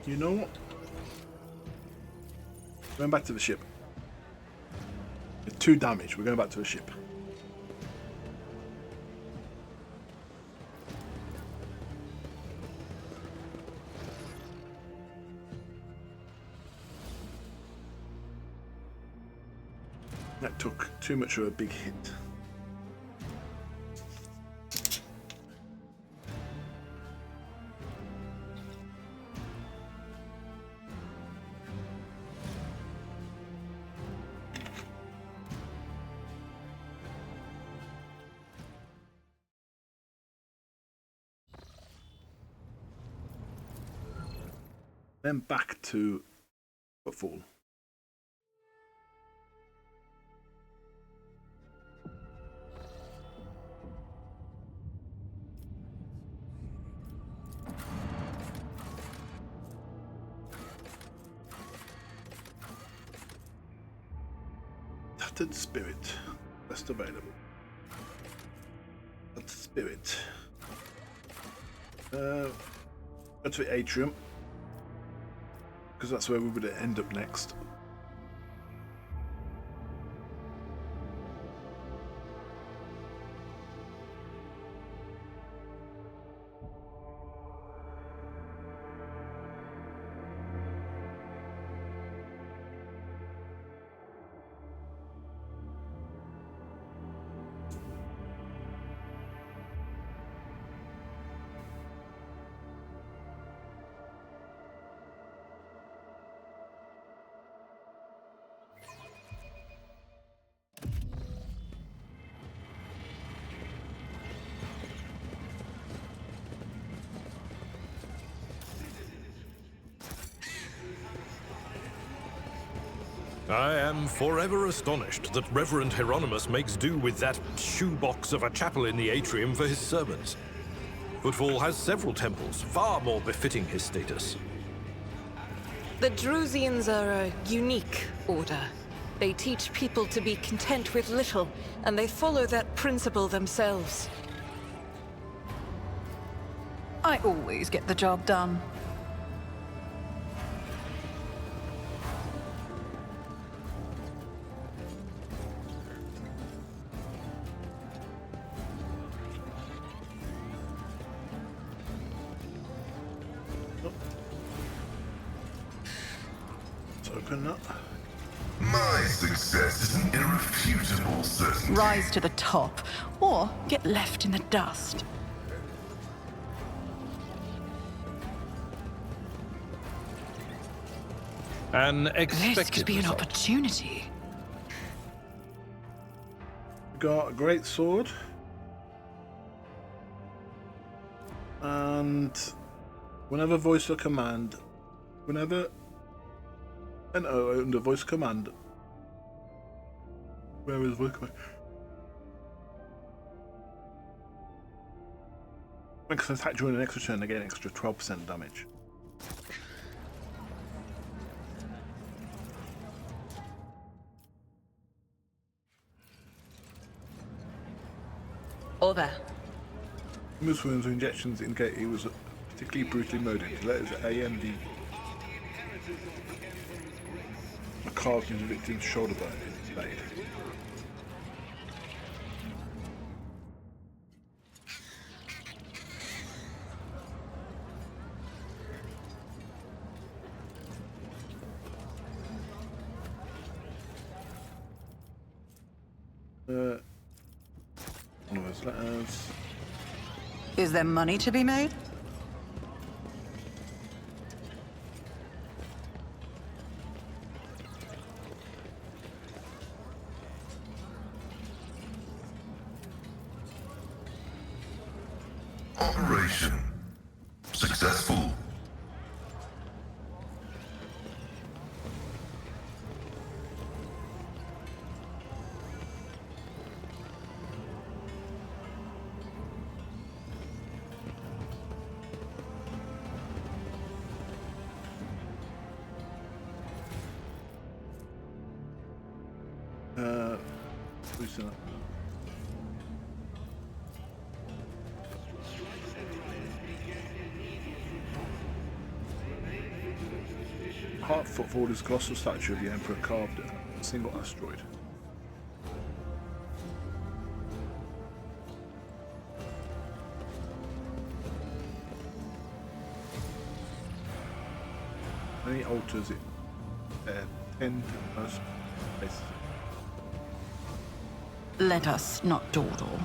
You know what? Going back to the ship. It's 2 damage. We're going back to the ship. That took too much of a big hit. Then back to Footfall. Tattered Spirit. Best available. Tattered Spirit. Go to the atrium. Because that's where we would end up next. I am forever astonished that Reverend Hieronymus makes do with that shoebox of a chapel in the atrium for his servants. Footfall has several temples, far more befitting his status. The Drusians are a unique order. They teach people to be content with little, and they follow that principle themselves. I always get the job done. My success is an irrefutable certainty. Rise to the top, or get left in the dust. An expected This could be an result. opportunity. Got a great sword. And whenever voice or command, under voice command, where is voice command? Makes an attack during the next turn, they get an extra 12% damage. Over. Most wounds or injections indicate he was particularly brutally murdered. That is AMD. Carved into the victim's shoulder blade. One of those letters. Is there money to be made? Operation successful. Who's that? Heart footfall is a colossal statue of the Emperor carved a single asteroid. Many altars it 10 to most places. Let us not dawdle.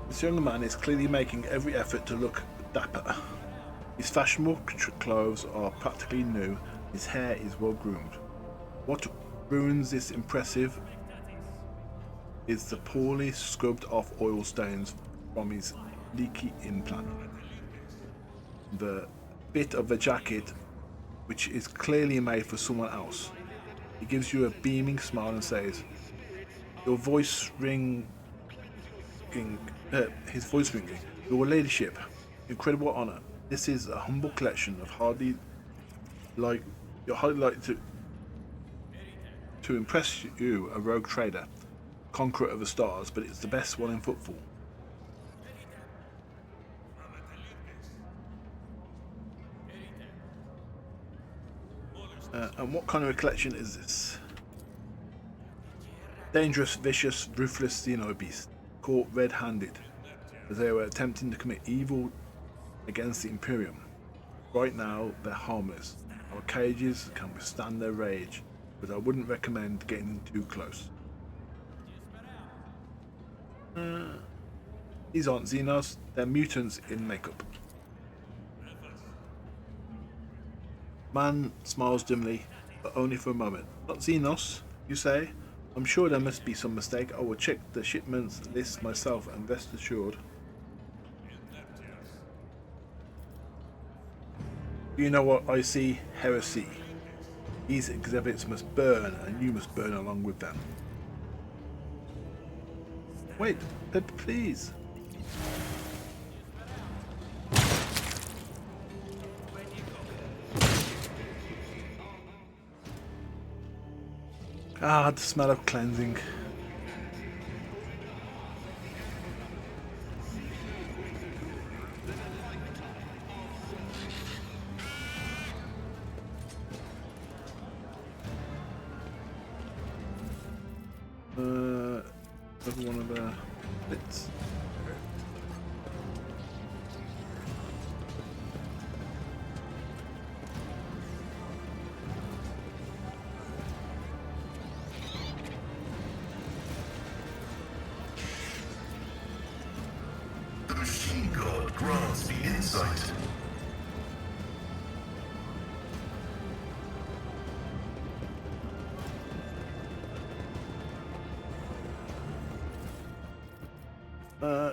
This young man is clearly making every effort to look dapper. His fashionable clothes are practically new, his hair is well groomed. What ruins this impressive is the poorly scrubbed off oil stains from his leaky implant. The bit of the jacket, which is clearly made for someone else. He gives you a beaming smile and says, his voice ringing, your ladyship, incredible honor. This is a humble collection of hardly like to impress you, a rogue trader, conqueror of the stars, but it's the best one in footfall. And what kind of a collection is this? Dangerous, vicious, ruthless Xeno beast, caught red-handed as they were attempting to commit evil against the Imperium. Right now, they're harmless. Our cages can withstand their rage, but I wouldn't recommend getting too close. These aren't Xenos, they're mutants in makeup. Man smiles dimly, but only for a moment. Not Xenos, you say? I'm sure there must be some mistake. I will check the shipments list myself and rest assured. You know what I see? Heresy. These exhibits must burn, and you must burn along with them. Wait, please. Ah, the smell of cleansing. Another one of the bits.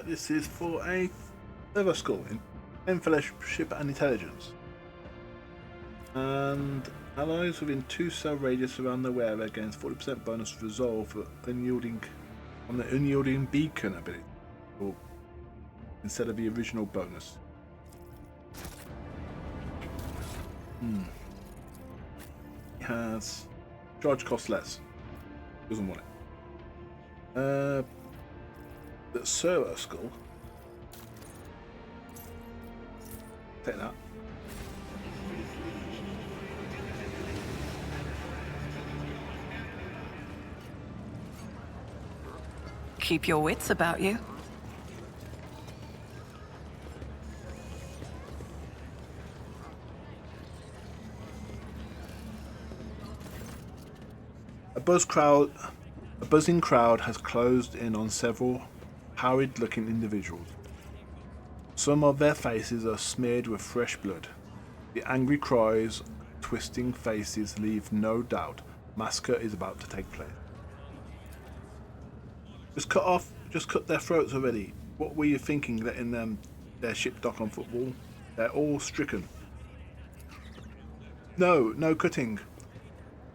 This is for a server skull in fellowship and intelligence. And allies within 2 cell radius around the wearer gains 40% bonus resolve for unyielding on the unyielding beacon ability, or instead of the original bonus. It has charge cost less. Doesn't want it. The server skull. Take that. Keep your wits about you. A buzzing crowd has closed in on several harried-looking individuals. Some of their faces are smeared with fresh blood. The angry cries, twisting faces leave no doubt massacre is about to take place. Just cut their throats already. What were you thinking, letting their ship dock on football? They're all stricken. No cutting.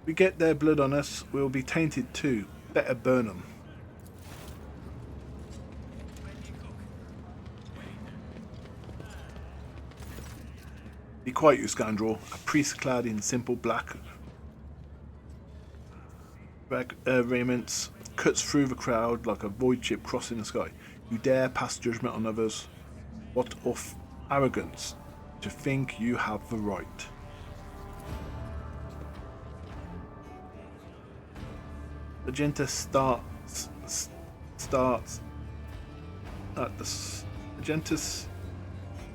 We get their blood on us, we'll be tainted too. Better burn them. Be quiet, you scoundrel. A priest clad in simple black raiments cuts through the crowd like a void ship crossing the sky. You dare pass judgment on others? What of arrogance to think you have the right. Agenta starts at the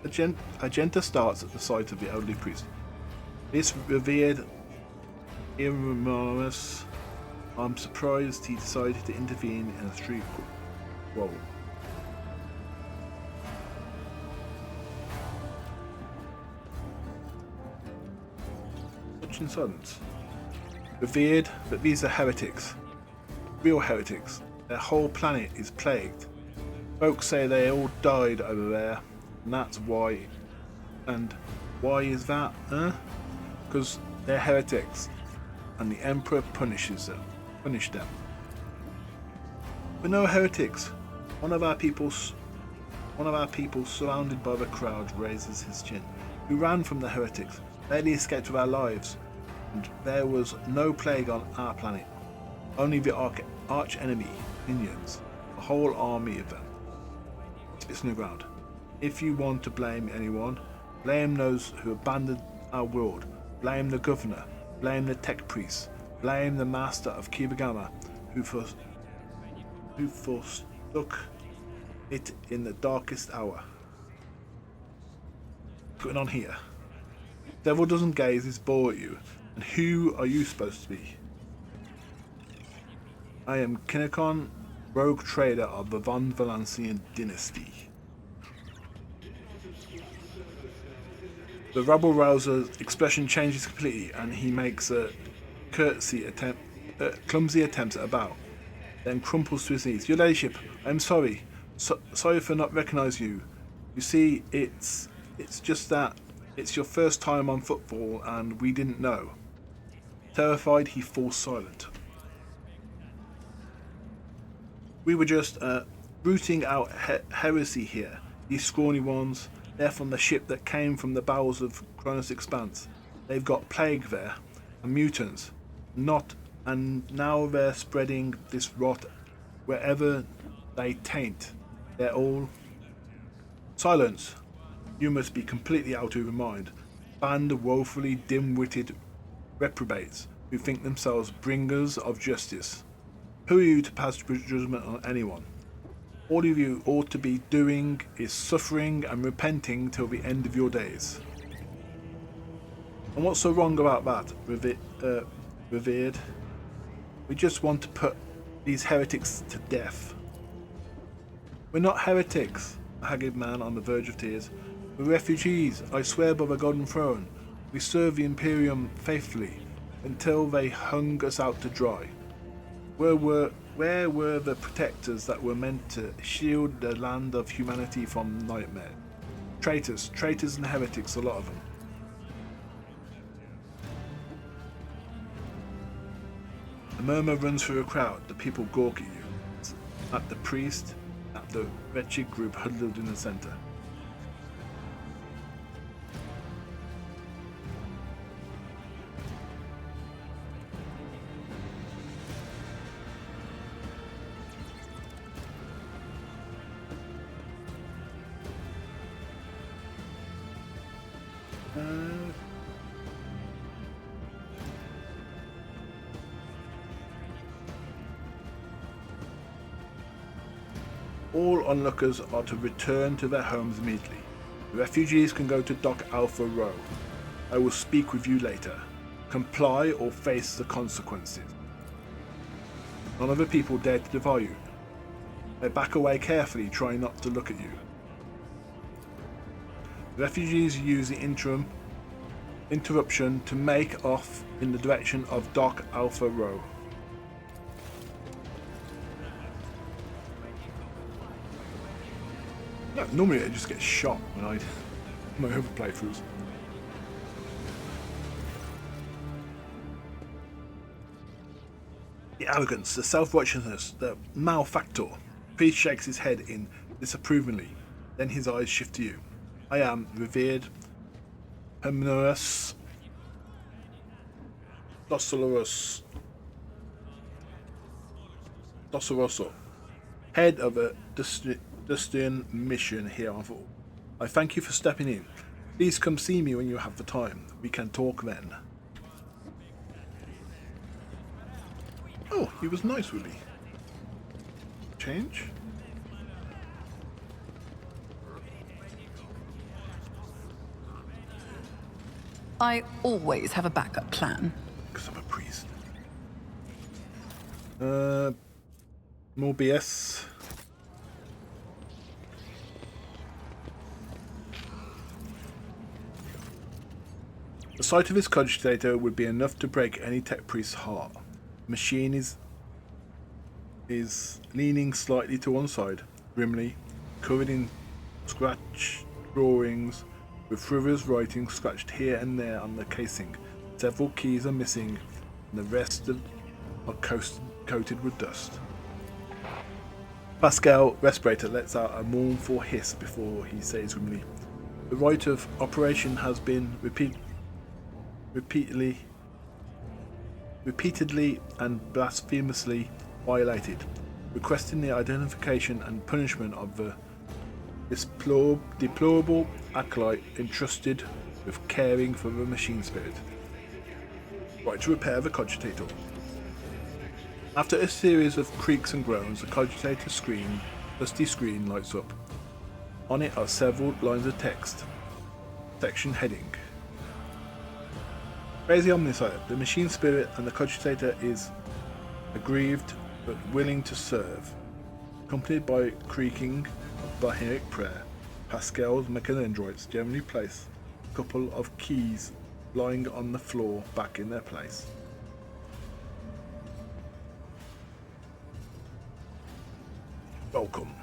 Agenta starts at the sight of the elderly priest. This revered Irremomus, I'm surprised he decided to intervene in a street quarrel. Such in silence. Revered, but these are heretics. Real heretics. Their whole planet is plagued. Folks say they all died over there, and that's why. And why is that, huh? Because they're heretics, and the Emperor punished them. But no heretics. One of our people surrounded by the crowd raises his chin. We ran from the heretics, barely escaped with our lives, and there was no plague on our planet. Only the arch enemy, minions, a whole army of them. Spits in the ground. If you want to blame anyone, blame those who abandoned our world. Blame the governor. Blame the tech priest. Blame the master of Kibagama, who forsook it in the darkest hour. Going on here. Several dozen gazes bore at you, and who are you supposed to be? I am Kinokon, rogue trader of the Von Valancius dynasty. The rabble-rouser's expression changes completely, and he makes a clumsy attempt at a bow, then crumples to his knees. Your ladyship, I'm sorry. Sorry for not recognizing you. You see, it's just that it's your first time on football, and we didn't know. Terrified, he falls silent. We were just rooting out heresy here. These scrawny ones, they're from the ship that came from the bowels of Cronus Expanse. They've got plague there, and mutants. And now they're spreading this rot wherever they taint. They're all... Silence! You must be completely out of your mind. Band of woefully dim-witted reprobates who think themselves bringers of justice. Who are you to pass judgment on anyone? All of you ought to be doing is suffering and repenting till the end of your days. And what's so wrong about that, revered? We just want to put these heretics to death. We're not heretics, a haggard man on the verge of tears. We're refugees, I swear by the Golden Throne. We serve the Imperium faithfully until they hung us out to dry. Where Where were the protectors that were meant to shield the land of humanity from nightmare? Traitors and heretics, a lot of them. A murmur runs through a crowd. The people gawk at you. At the priest, at the wretched group huddled in the center. All onlookers are to return to their homes immediately. The refugees can go to Dock Alpha Row. I will speak with you later. Comply or face the consequences. None of the people dare to defy you. They back away carefully, trying not to look at you. The refugees use the interruption to make off in the direction of Dock Alpha Row. Yeah, normally I just get shot when I my other playthroughs. The arrogance, the self-righteousness, the malefactor. Priest shakes his head in disapprovingly. Then his eyes shift to you. I am revered Herminus Dossoroso, head of a Dustian mission here on Fall. I thank you for stepping in. Please come see me when you have the time. We can talk then. Oh, he was nice, Willie. Change? I always have a backup plan. Because I'm a priest. More BS. The sight of his cogitator would be enough to break any tech priest's heart. The machine is leaning slightly to one side, grimly, covered in scratch drawings, with Fruver's writing scratched here and there on the casing. Several keys are missing, and the rest are coated with dust. Pascal Respirator lets out a mournful hiss before he says grimly, "The right of operation has been repeatedly and blasphemously violated, requesting the identification and punishment of the deplorable acolyte entrusted with caring for the machine spirit. Right to repair the cogitator." After a series of creaks and groans, the cogitator dusty screen lights up. On it are several lines of text. Section heading. Crazy Omniscience. The machine spirit and the cogitator is aggrieved but willing to serve. Accompanied by creaking of Baharic prayer, Pascal's mechanandroids generally place a couple of keys lying on the floor back in their place. Welcome.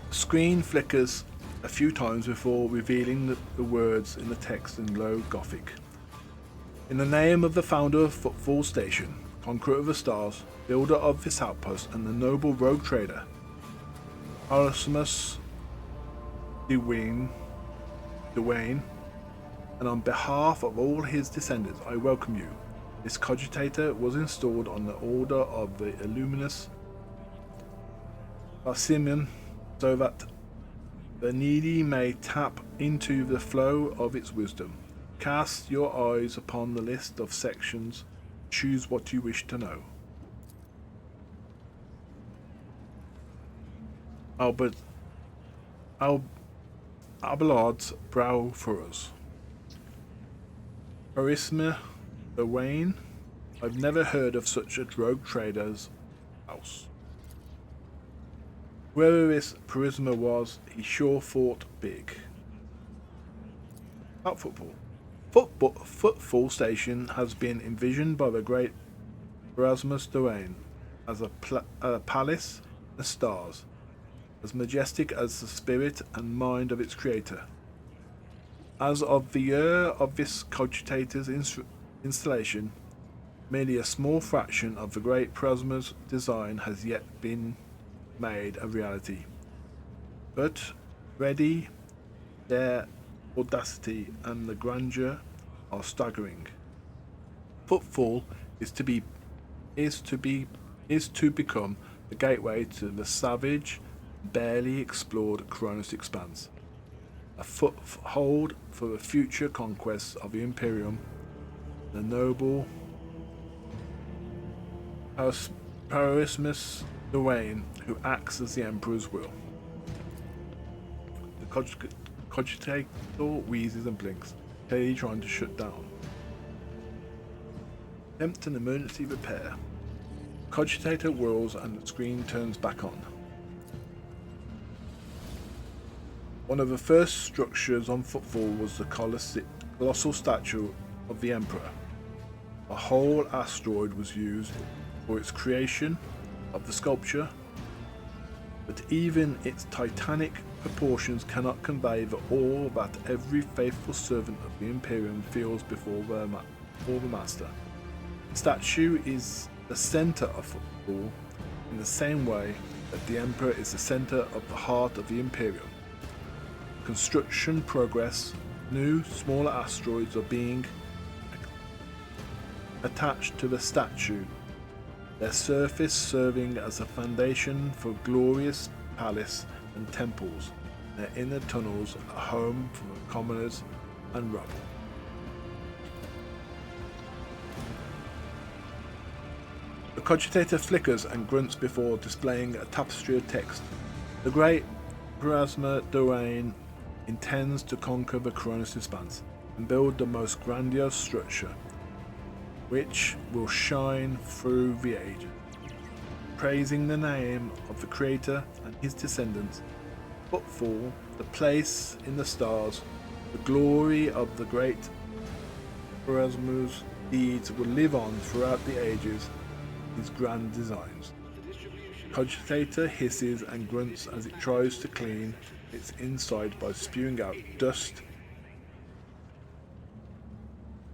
The screen flickers a few times before revealing the words in the text in low Gothic. In the name of the founder of Footfall Station, conqueror of the stars, builder of this outpost, and the noble rogue trader, Erasmus Dwayne, and on behalf of all his descendants, I welcome you. This cogitator was installed on the order of the Illuminus Simeon so that the needy may tap into the flow of its wisdom. Cast your eyes upon the list of sections. Choose what you wish to know. Abelard's brow furrows. Charisma, the Wayne. I've never heard of such a rogue trader's house. Whoever this charisma was, he sure fought big. About football. Footfall Station has been envisioned by the great Erasmus Dwayne. as a palace in the stars, as majestic as the spirit and mind of its creator. As of the year of this cogitator's installation, merely a small fraction of the great Prosma's design has yet been made a reality. But ready, their audacity and the grandeur are staggering. Footfall is to become the gateway to the savage, barely explored Cronus expanse, a foothold for the future conquests of the Imperium, the noble Pararismus Duane, who acts as the Emperor's will. The cogitator wheezes and blinks, clearly trying to shut down. Attempt an emergency repair. Cogitator whirls and the screen turns back on. One of the first structures on Footfall was the colossal statue of the Emperor. A whole asteroid was used for its creation of the sculpture, but even its titanic proportions cannot convey the awe that every faithful servant of the Imperium feels before the Master. The statue is the center of Footfall in the same way that the Emperor is the center of the heart of the Imperium. Construction progress, new, smaller asteroids are being attached to the statue, their surface serving as a foundation for glorious palace and temples, their inner tunnels a home for commoners and rubble. The cogitator flickers and grunts before displaying a tapestry of text. The great Plasma Duane intends to conquer the Cronus expanse and build the most grandiose structure, which will shine through the ages. Praising the name of the Creator and his descendants, Footfall, the place in the stars, the glory of the great Erasmus' deeds will live on throughout the ages, his grand designs. Cogitator hisses and grunts as it tries to clean its inside by spewing out dust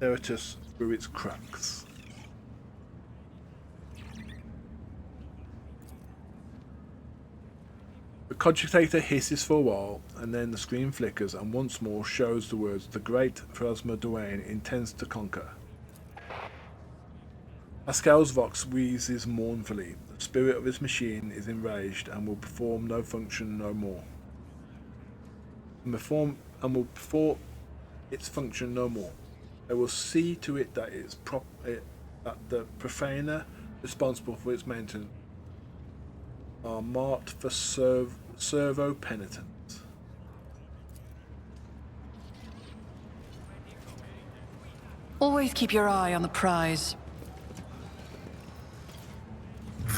detritus through its cracks. The cogitator hisses for a while, and then the screen flickers and once more shows the words, "The great Plasma Duane intends to conquer." Pascal's Vox wheezes mournfully. The spirit of his machine is enraged and will perform no function no more. Will perform its function no more. They will see to it that that the profaner responsible for its maintenance are marked for servo penitence. Always keep your eye on the prize.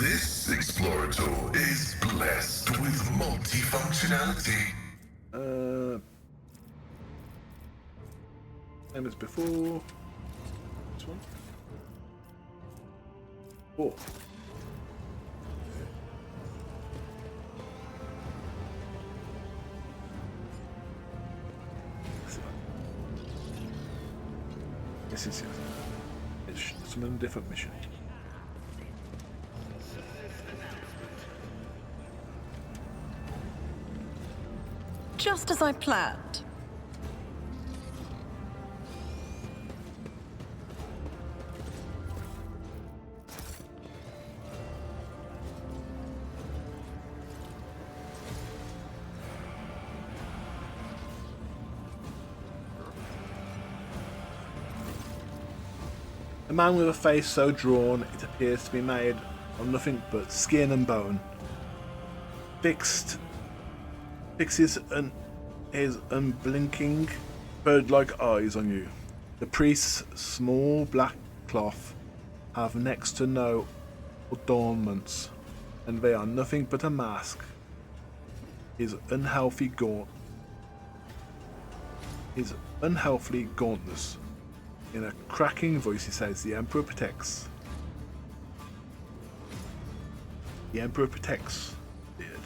This explorator is blessed with multifunctionality. Same as before. This one. 4. Yes, yes, yes. It's some different mission. Just as I planned. A man with a face so drawn it appears to be made of nothing but skin and bone, fixes his unblinking bird-like eyes on you. The priest's small black cloth have next to no adornments, and they are nothing but a mask. His unhealthy gauntness. In a cracking voice he says, "The Emperor protects." The Emperor protects Beard.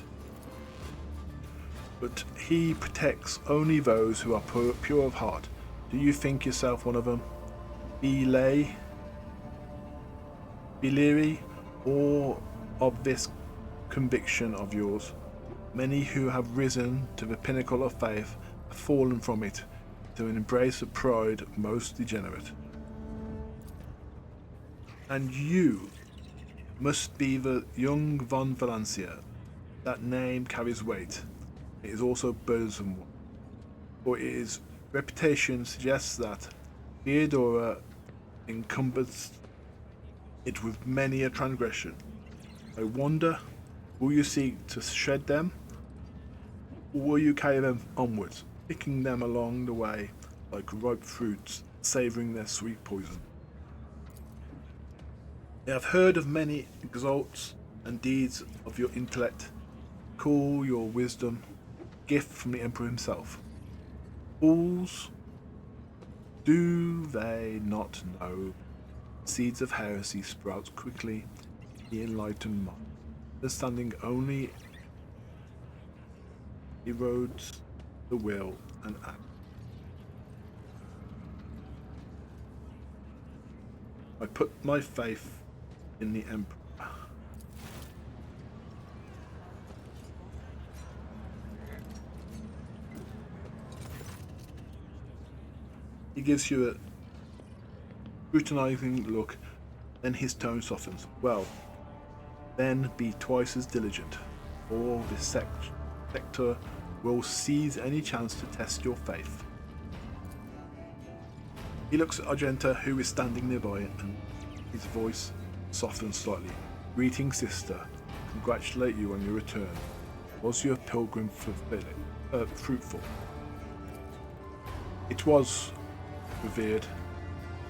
But he protects only those who are pure of heart. Do you think yourself one of them? Be leery or of this conviction of yours. Many who have risen to the pinnacle of faith have fallen from it to an embrace of pride most degenerate. And you must be the young von Valancius. That name carries weight. It is also burdensome one, for his reputation suggests that Theodora encumbers it with many a transgression. I wonder, will you seek to shred them, or will you carry them onwards, picking them along the way like ripe fruits, savouring their sweet poison? I have heard of many exalts and deeds of your intellect. Call your wisdom gift from the Emperor himself. Fools, do they not know seeds of heresy sprout quickly in the enlightened mind? Understanding only erodes the will and act. I put my faith in the Emperor. He gives you a scrutinizing look, then his tone softens. Well, then be twice as diligent, or this sector will seize any chance to test your faith. He looks at Argenta, who is standing nearby, and his voice softens slightly. Greeting, sister. Congratulate you on your return. Was your pilgrim fruitful? It was, revered.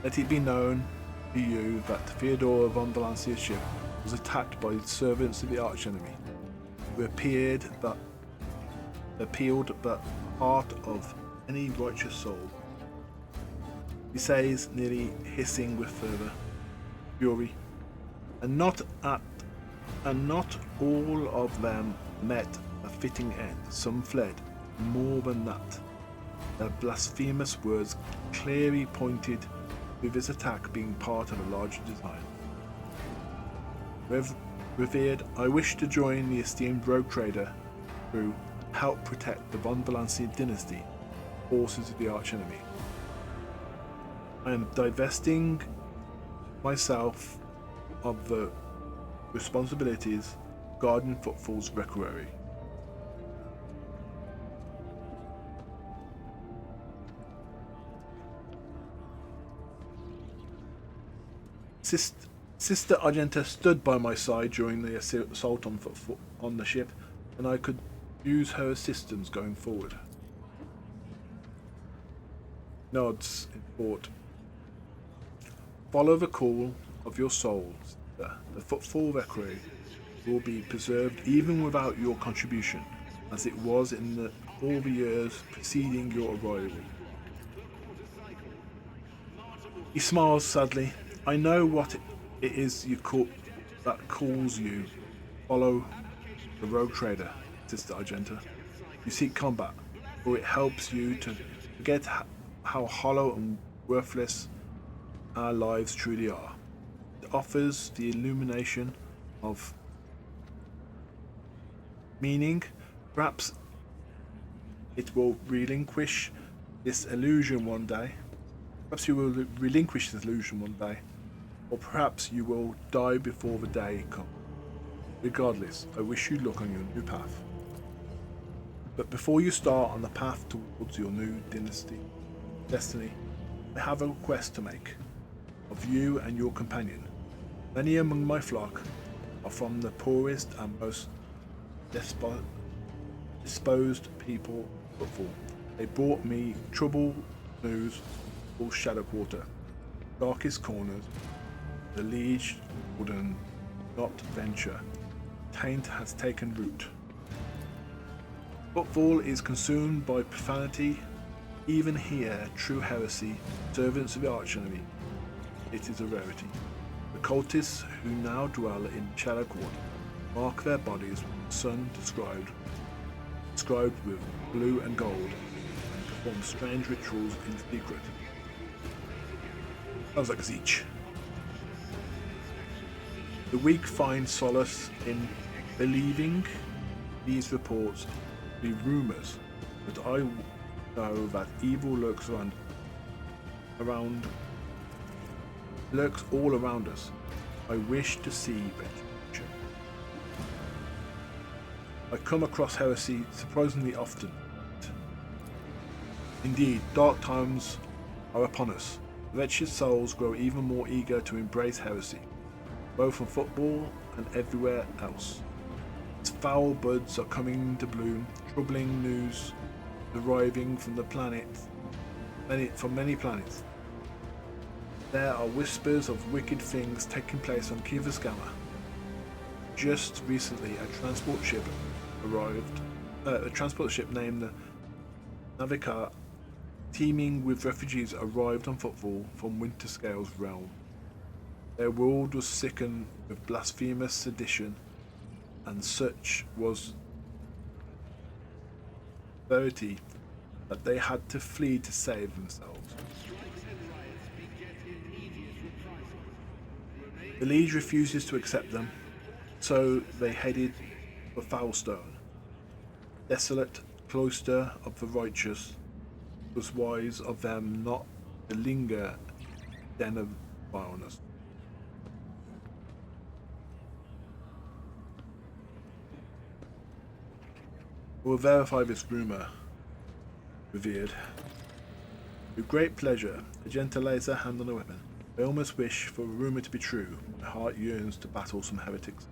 Let it be known to you that Theodora von Valancius' ship was attacked by servants of the archenemy, who appealed the heart of any righteous soul. He says, nearly hissing with further fury, and not all of them met a fitting end. Some fled. More than that, their blasphemous words clearly pointed to this attack being part of a larger design. Revered, I wish to join the esteemed rogue trader who helped protect the von Valancius dynasty, forces of the archenemy. I am divesting myself of the responsibilities guarding Footfall's Requerry. Sister Argenta stood by my side during the assault on the ship, and I could use her assistance going forward. Nods in thought. Follow the call of your soul, sister. The Footfall Requerry will be preserved even without your contribution, as it was in all the years preceding your arrival. He smiles sadly. I know what it is that calls you. Follow the rogue trader, Sister Argenta. You seek combat, for it helps you to forget how hollow and worthless our lives truly are. It offers the illumination of meaning. Perhaps it will relinquish this illusion one day. Perhaps you will relinquish this illusion one day. Or perhaps you will die before the day comes. Regardless, I wish you luck on your new path. But before you start on the path towards your new destiny, I have a request to make of you and your companion. Many among my flock are from the poorest and most disposed people before. They brought me trouble news of Shadow Quarter, darkest corners. The Liege would not venture. Taint has taken root. Footfall is consumed by profanity. Even here, true heresy, servants of the archenemy. It is a rarity. The cultists who now dwell in Shadow Quarter mark their bodies with the sun described with blue and gold, and perform strange rituals in secret. Sounds like Zeech. The weak find solace in believing these reports to be rumors, but I know that evil lurks all around us. I wish to see retribution. I come across heresy surprisingly often. Indeed, dark times are upon us. Wretched souls grow even more eager to embrace heresy, both from football and everywhere else. Its foul buds are coming to bloom, troubling news arriving from many planets. There are whispers of wicked things taking place on Kivas Gamma. Just recently, a transport ship arrived. A transport ship named the Navicar, teeming with refugees, arrived on footfall from Winterscale's realm. Their world was sickened with blasphemous sedition, and such was severity that they had to flee to save themselves. The Liege refuses to accept them, so they headed for Foulstone, desolate cloister of the righteous. It was wise of them not to linger in the den of vileness. We'll verify this rumour, revered. With great pleasure, the gentle lays her hand on the weapon. I almost wish for a rumour to be true. My heart yearns to battle some heretics.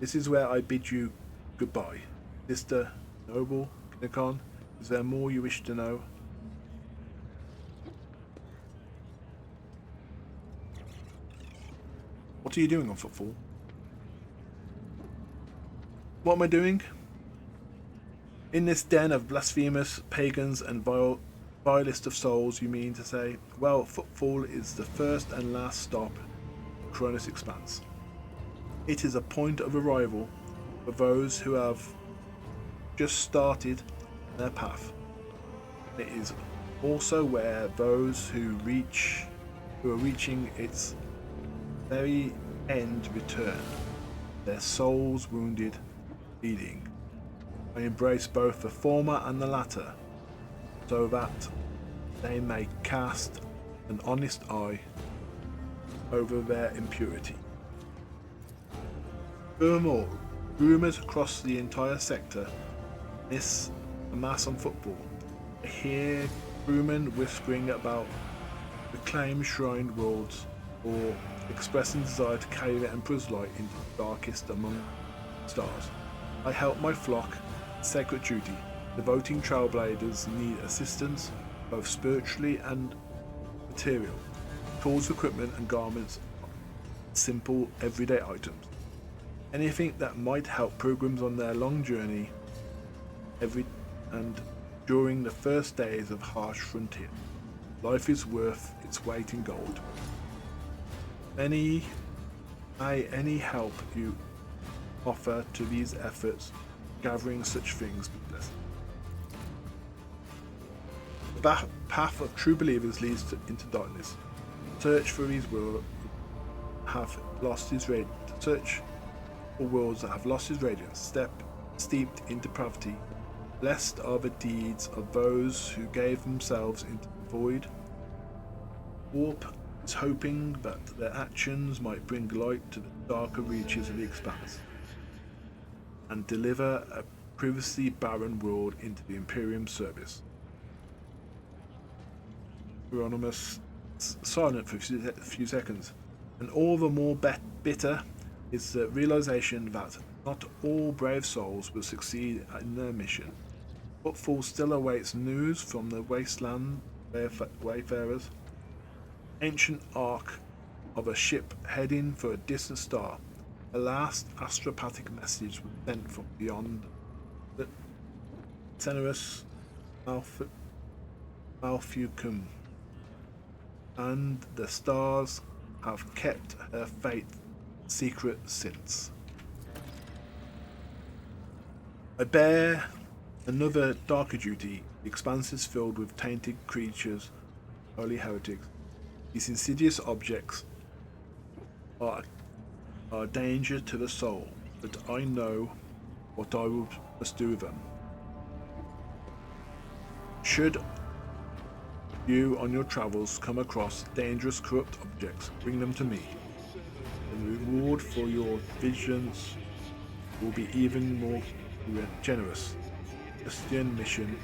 This is where I bid you goodbye. Sister, Noble, Kinokon, is there more you wish to know? What are you doing on footfall? What am I doing? In this den of blasphemous pagans and vilest of souls, you mean to say? Well, footfall is the first and last stop in Cronus Expanse. It is a point of arrival for those who have just started their path. It is also where those who are reaching its very end return, their souls wounded, bleeding. I embrace both the former and the latter, so that they may cast an honest eye over their impurity. Furthermore, rumours across the entire sector miss a mass on football. I hear crewmen whispering about reclaimed shrined worlds, or expressing desire to carry the Emperor's light into the darkest among stars. I help my flock in sacred duty. Devoting trailblazers need assistance, both spiritually and material. Tools, equipment, and garments are simple, everyday items. Anything that might help pilgrims on their long journey and during the first days of harsh frontier. Life is worth its weight in gold. May any help you offer to these efforts, gathering such things, be blessed. The path of true believers leads into darkness. Search for these worlds have lost his radiance. Search for worlds that have lost his radiance, steeped in depravity. Blessed are the deeds of those who gave themselves into the void. Warp is hoping that their actions might bring light to the darker reaches of the expanse, and deliver a previously barren world into the Imperium's service. Hieronymus silent for a few seconds, and all the more bitter is the realization that not all brave souls will succeed in their mission. Footfall still awaits news from the wasteland wayfarers. Ancient ark of a ship heading for a distant star. A last astropathic message was sent from beyond the Tenerus Malfucum, and the stars have kept her fate secret since. I bear another darker duty. The expanse is filled with tainted creatures, holy heretics. These insidious objects are a danger to the soul, but I know what I must do with them. Should you on your travels come across dangerous corrupt objects, bring them to me. The reward for your vigilance will be even more generous. Christian mission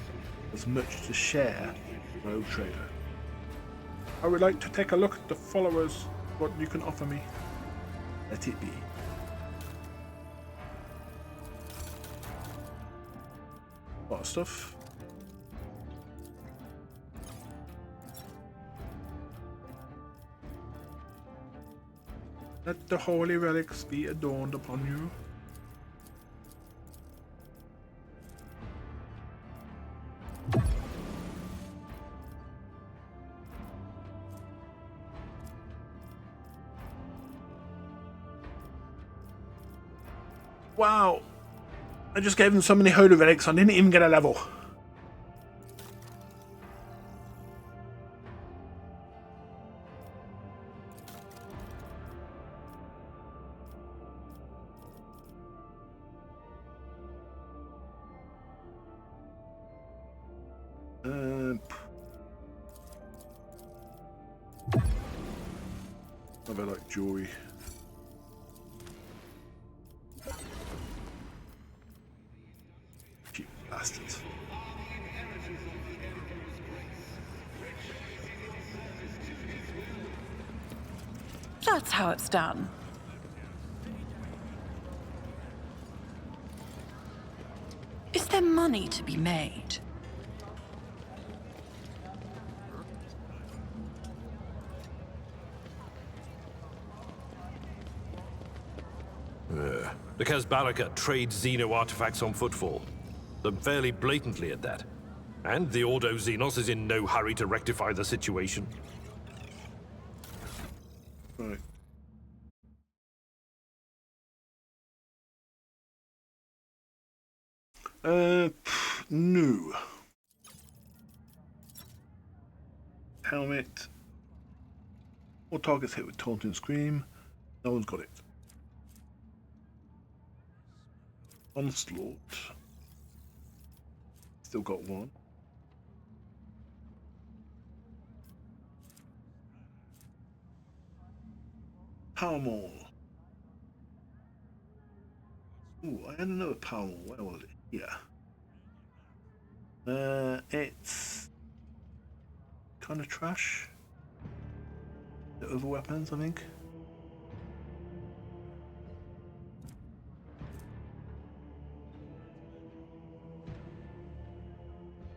has much to share, rogue trader. I would like to take a look at the followers, what you can offer me. Let it be. A lot of stuff. Let the holy relics be adorned upon you. Wow! I just gave them so many holy relics, I didn't even get a level. I bet like jewelry. Cheap bastards. That's how it's done. Is there money to be made? The Kazbaraka trade Xeno artifacts on footfall. Them fairly blatantly at that. And the Ordo Xenos is in no hurry to rectify the situation. Right. No. Helmet. All targets hit with taunt and scream. No one's got it. Onslaught. Still got one. Power Maul. Ooh, I had another Power Maul. Where was it? Yeah. It's kind of trash. The other weapons, I think.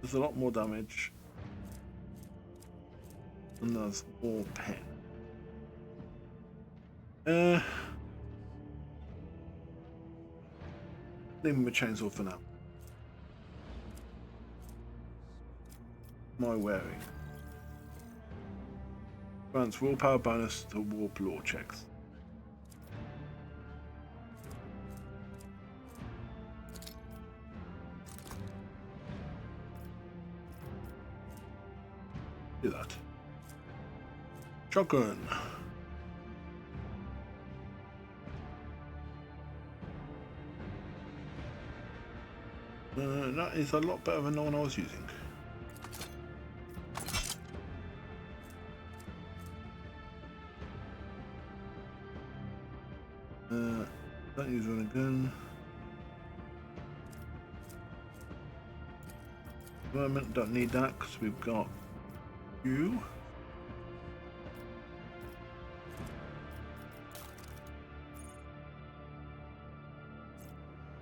There's a lot more damage. And there's more pen. Leave him a chainsaw for now. My wearing. Grants willpower bonus to warp law checks. Do that. Shotgun. That is a lot better than the one I was using. Don't use one again. At the moment, don't need that because we've got you.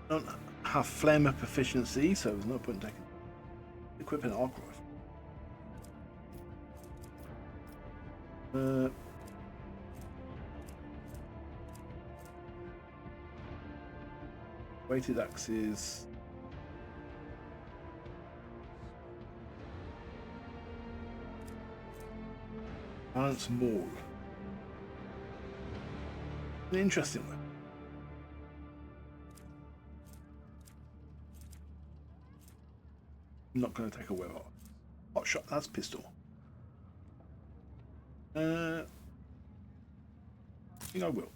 Don't have flamer proficiency, so there's no point taking equipping an arc rifle. Weighted axes. Balance Maul. An interesting one. I'm not going to take a weapon. Hot shot, that's pistol. I think I will.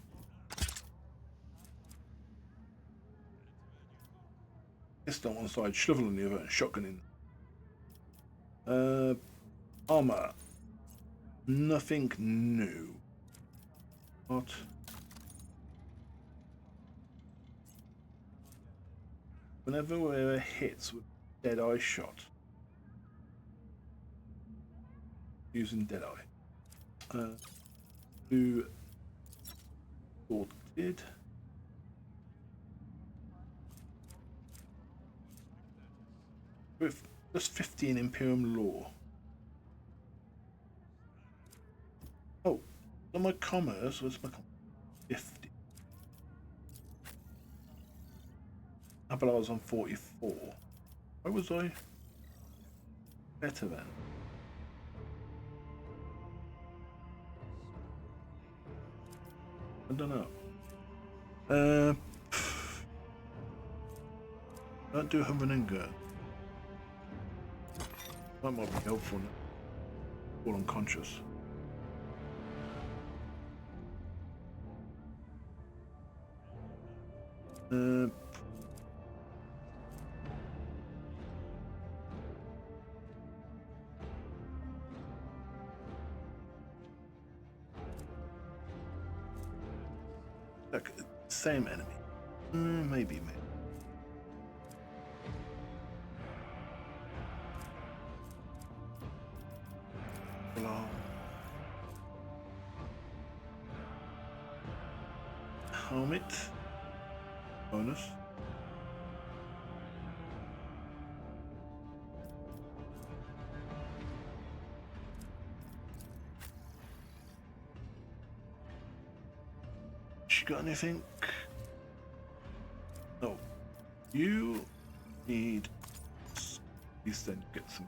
Pistol on one side, shovel on the other, and shotgun in. Armor. Nothing new. What? Whenever we're hit with Deadeye shot. Using Deadeye. Who sorted? With just 15 Imperium lore. Oh, so my commerce was my 50. How about I was on 44? Why was I better then? I don't know. Don't do hovering and gun. That might be helpful now. All unconscious. Look, same enemy. Maybe. Helmet. Bonus. She got anything? No. You need at least then get some.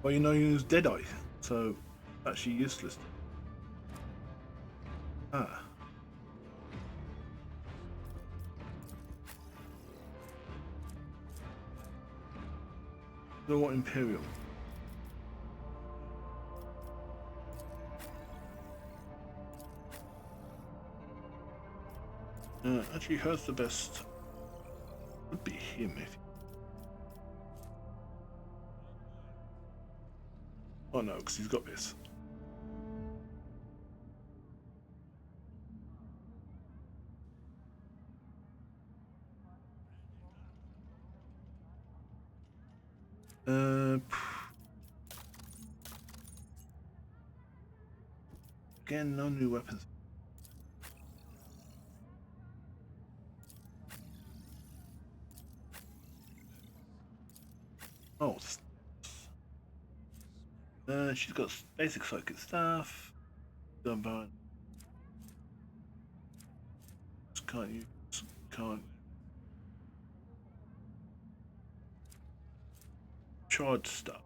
Well, you know, you use Deadeye, so actually useless. Ah. So what Imperium? Actually, who's the best? Would be him if. Oh no, because he's got this. Again, no new weapons. Oh, she's got basic psychic staff. Can't use. Can't. Charge stuff.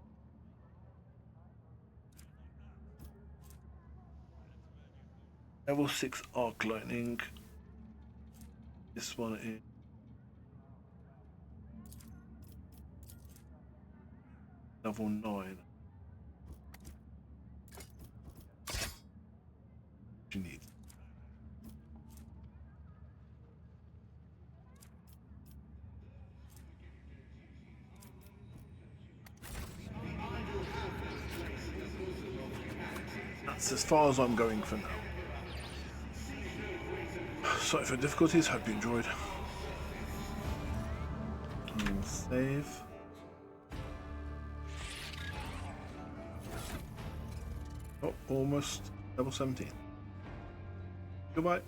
Level 6 arc lightning. This one is. Level 9. You need. That's as far as I'm going for now. Sorry for difficulties, hope you enjoyed. Save. Oh, almost level 17. Goodbye.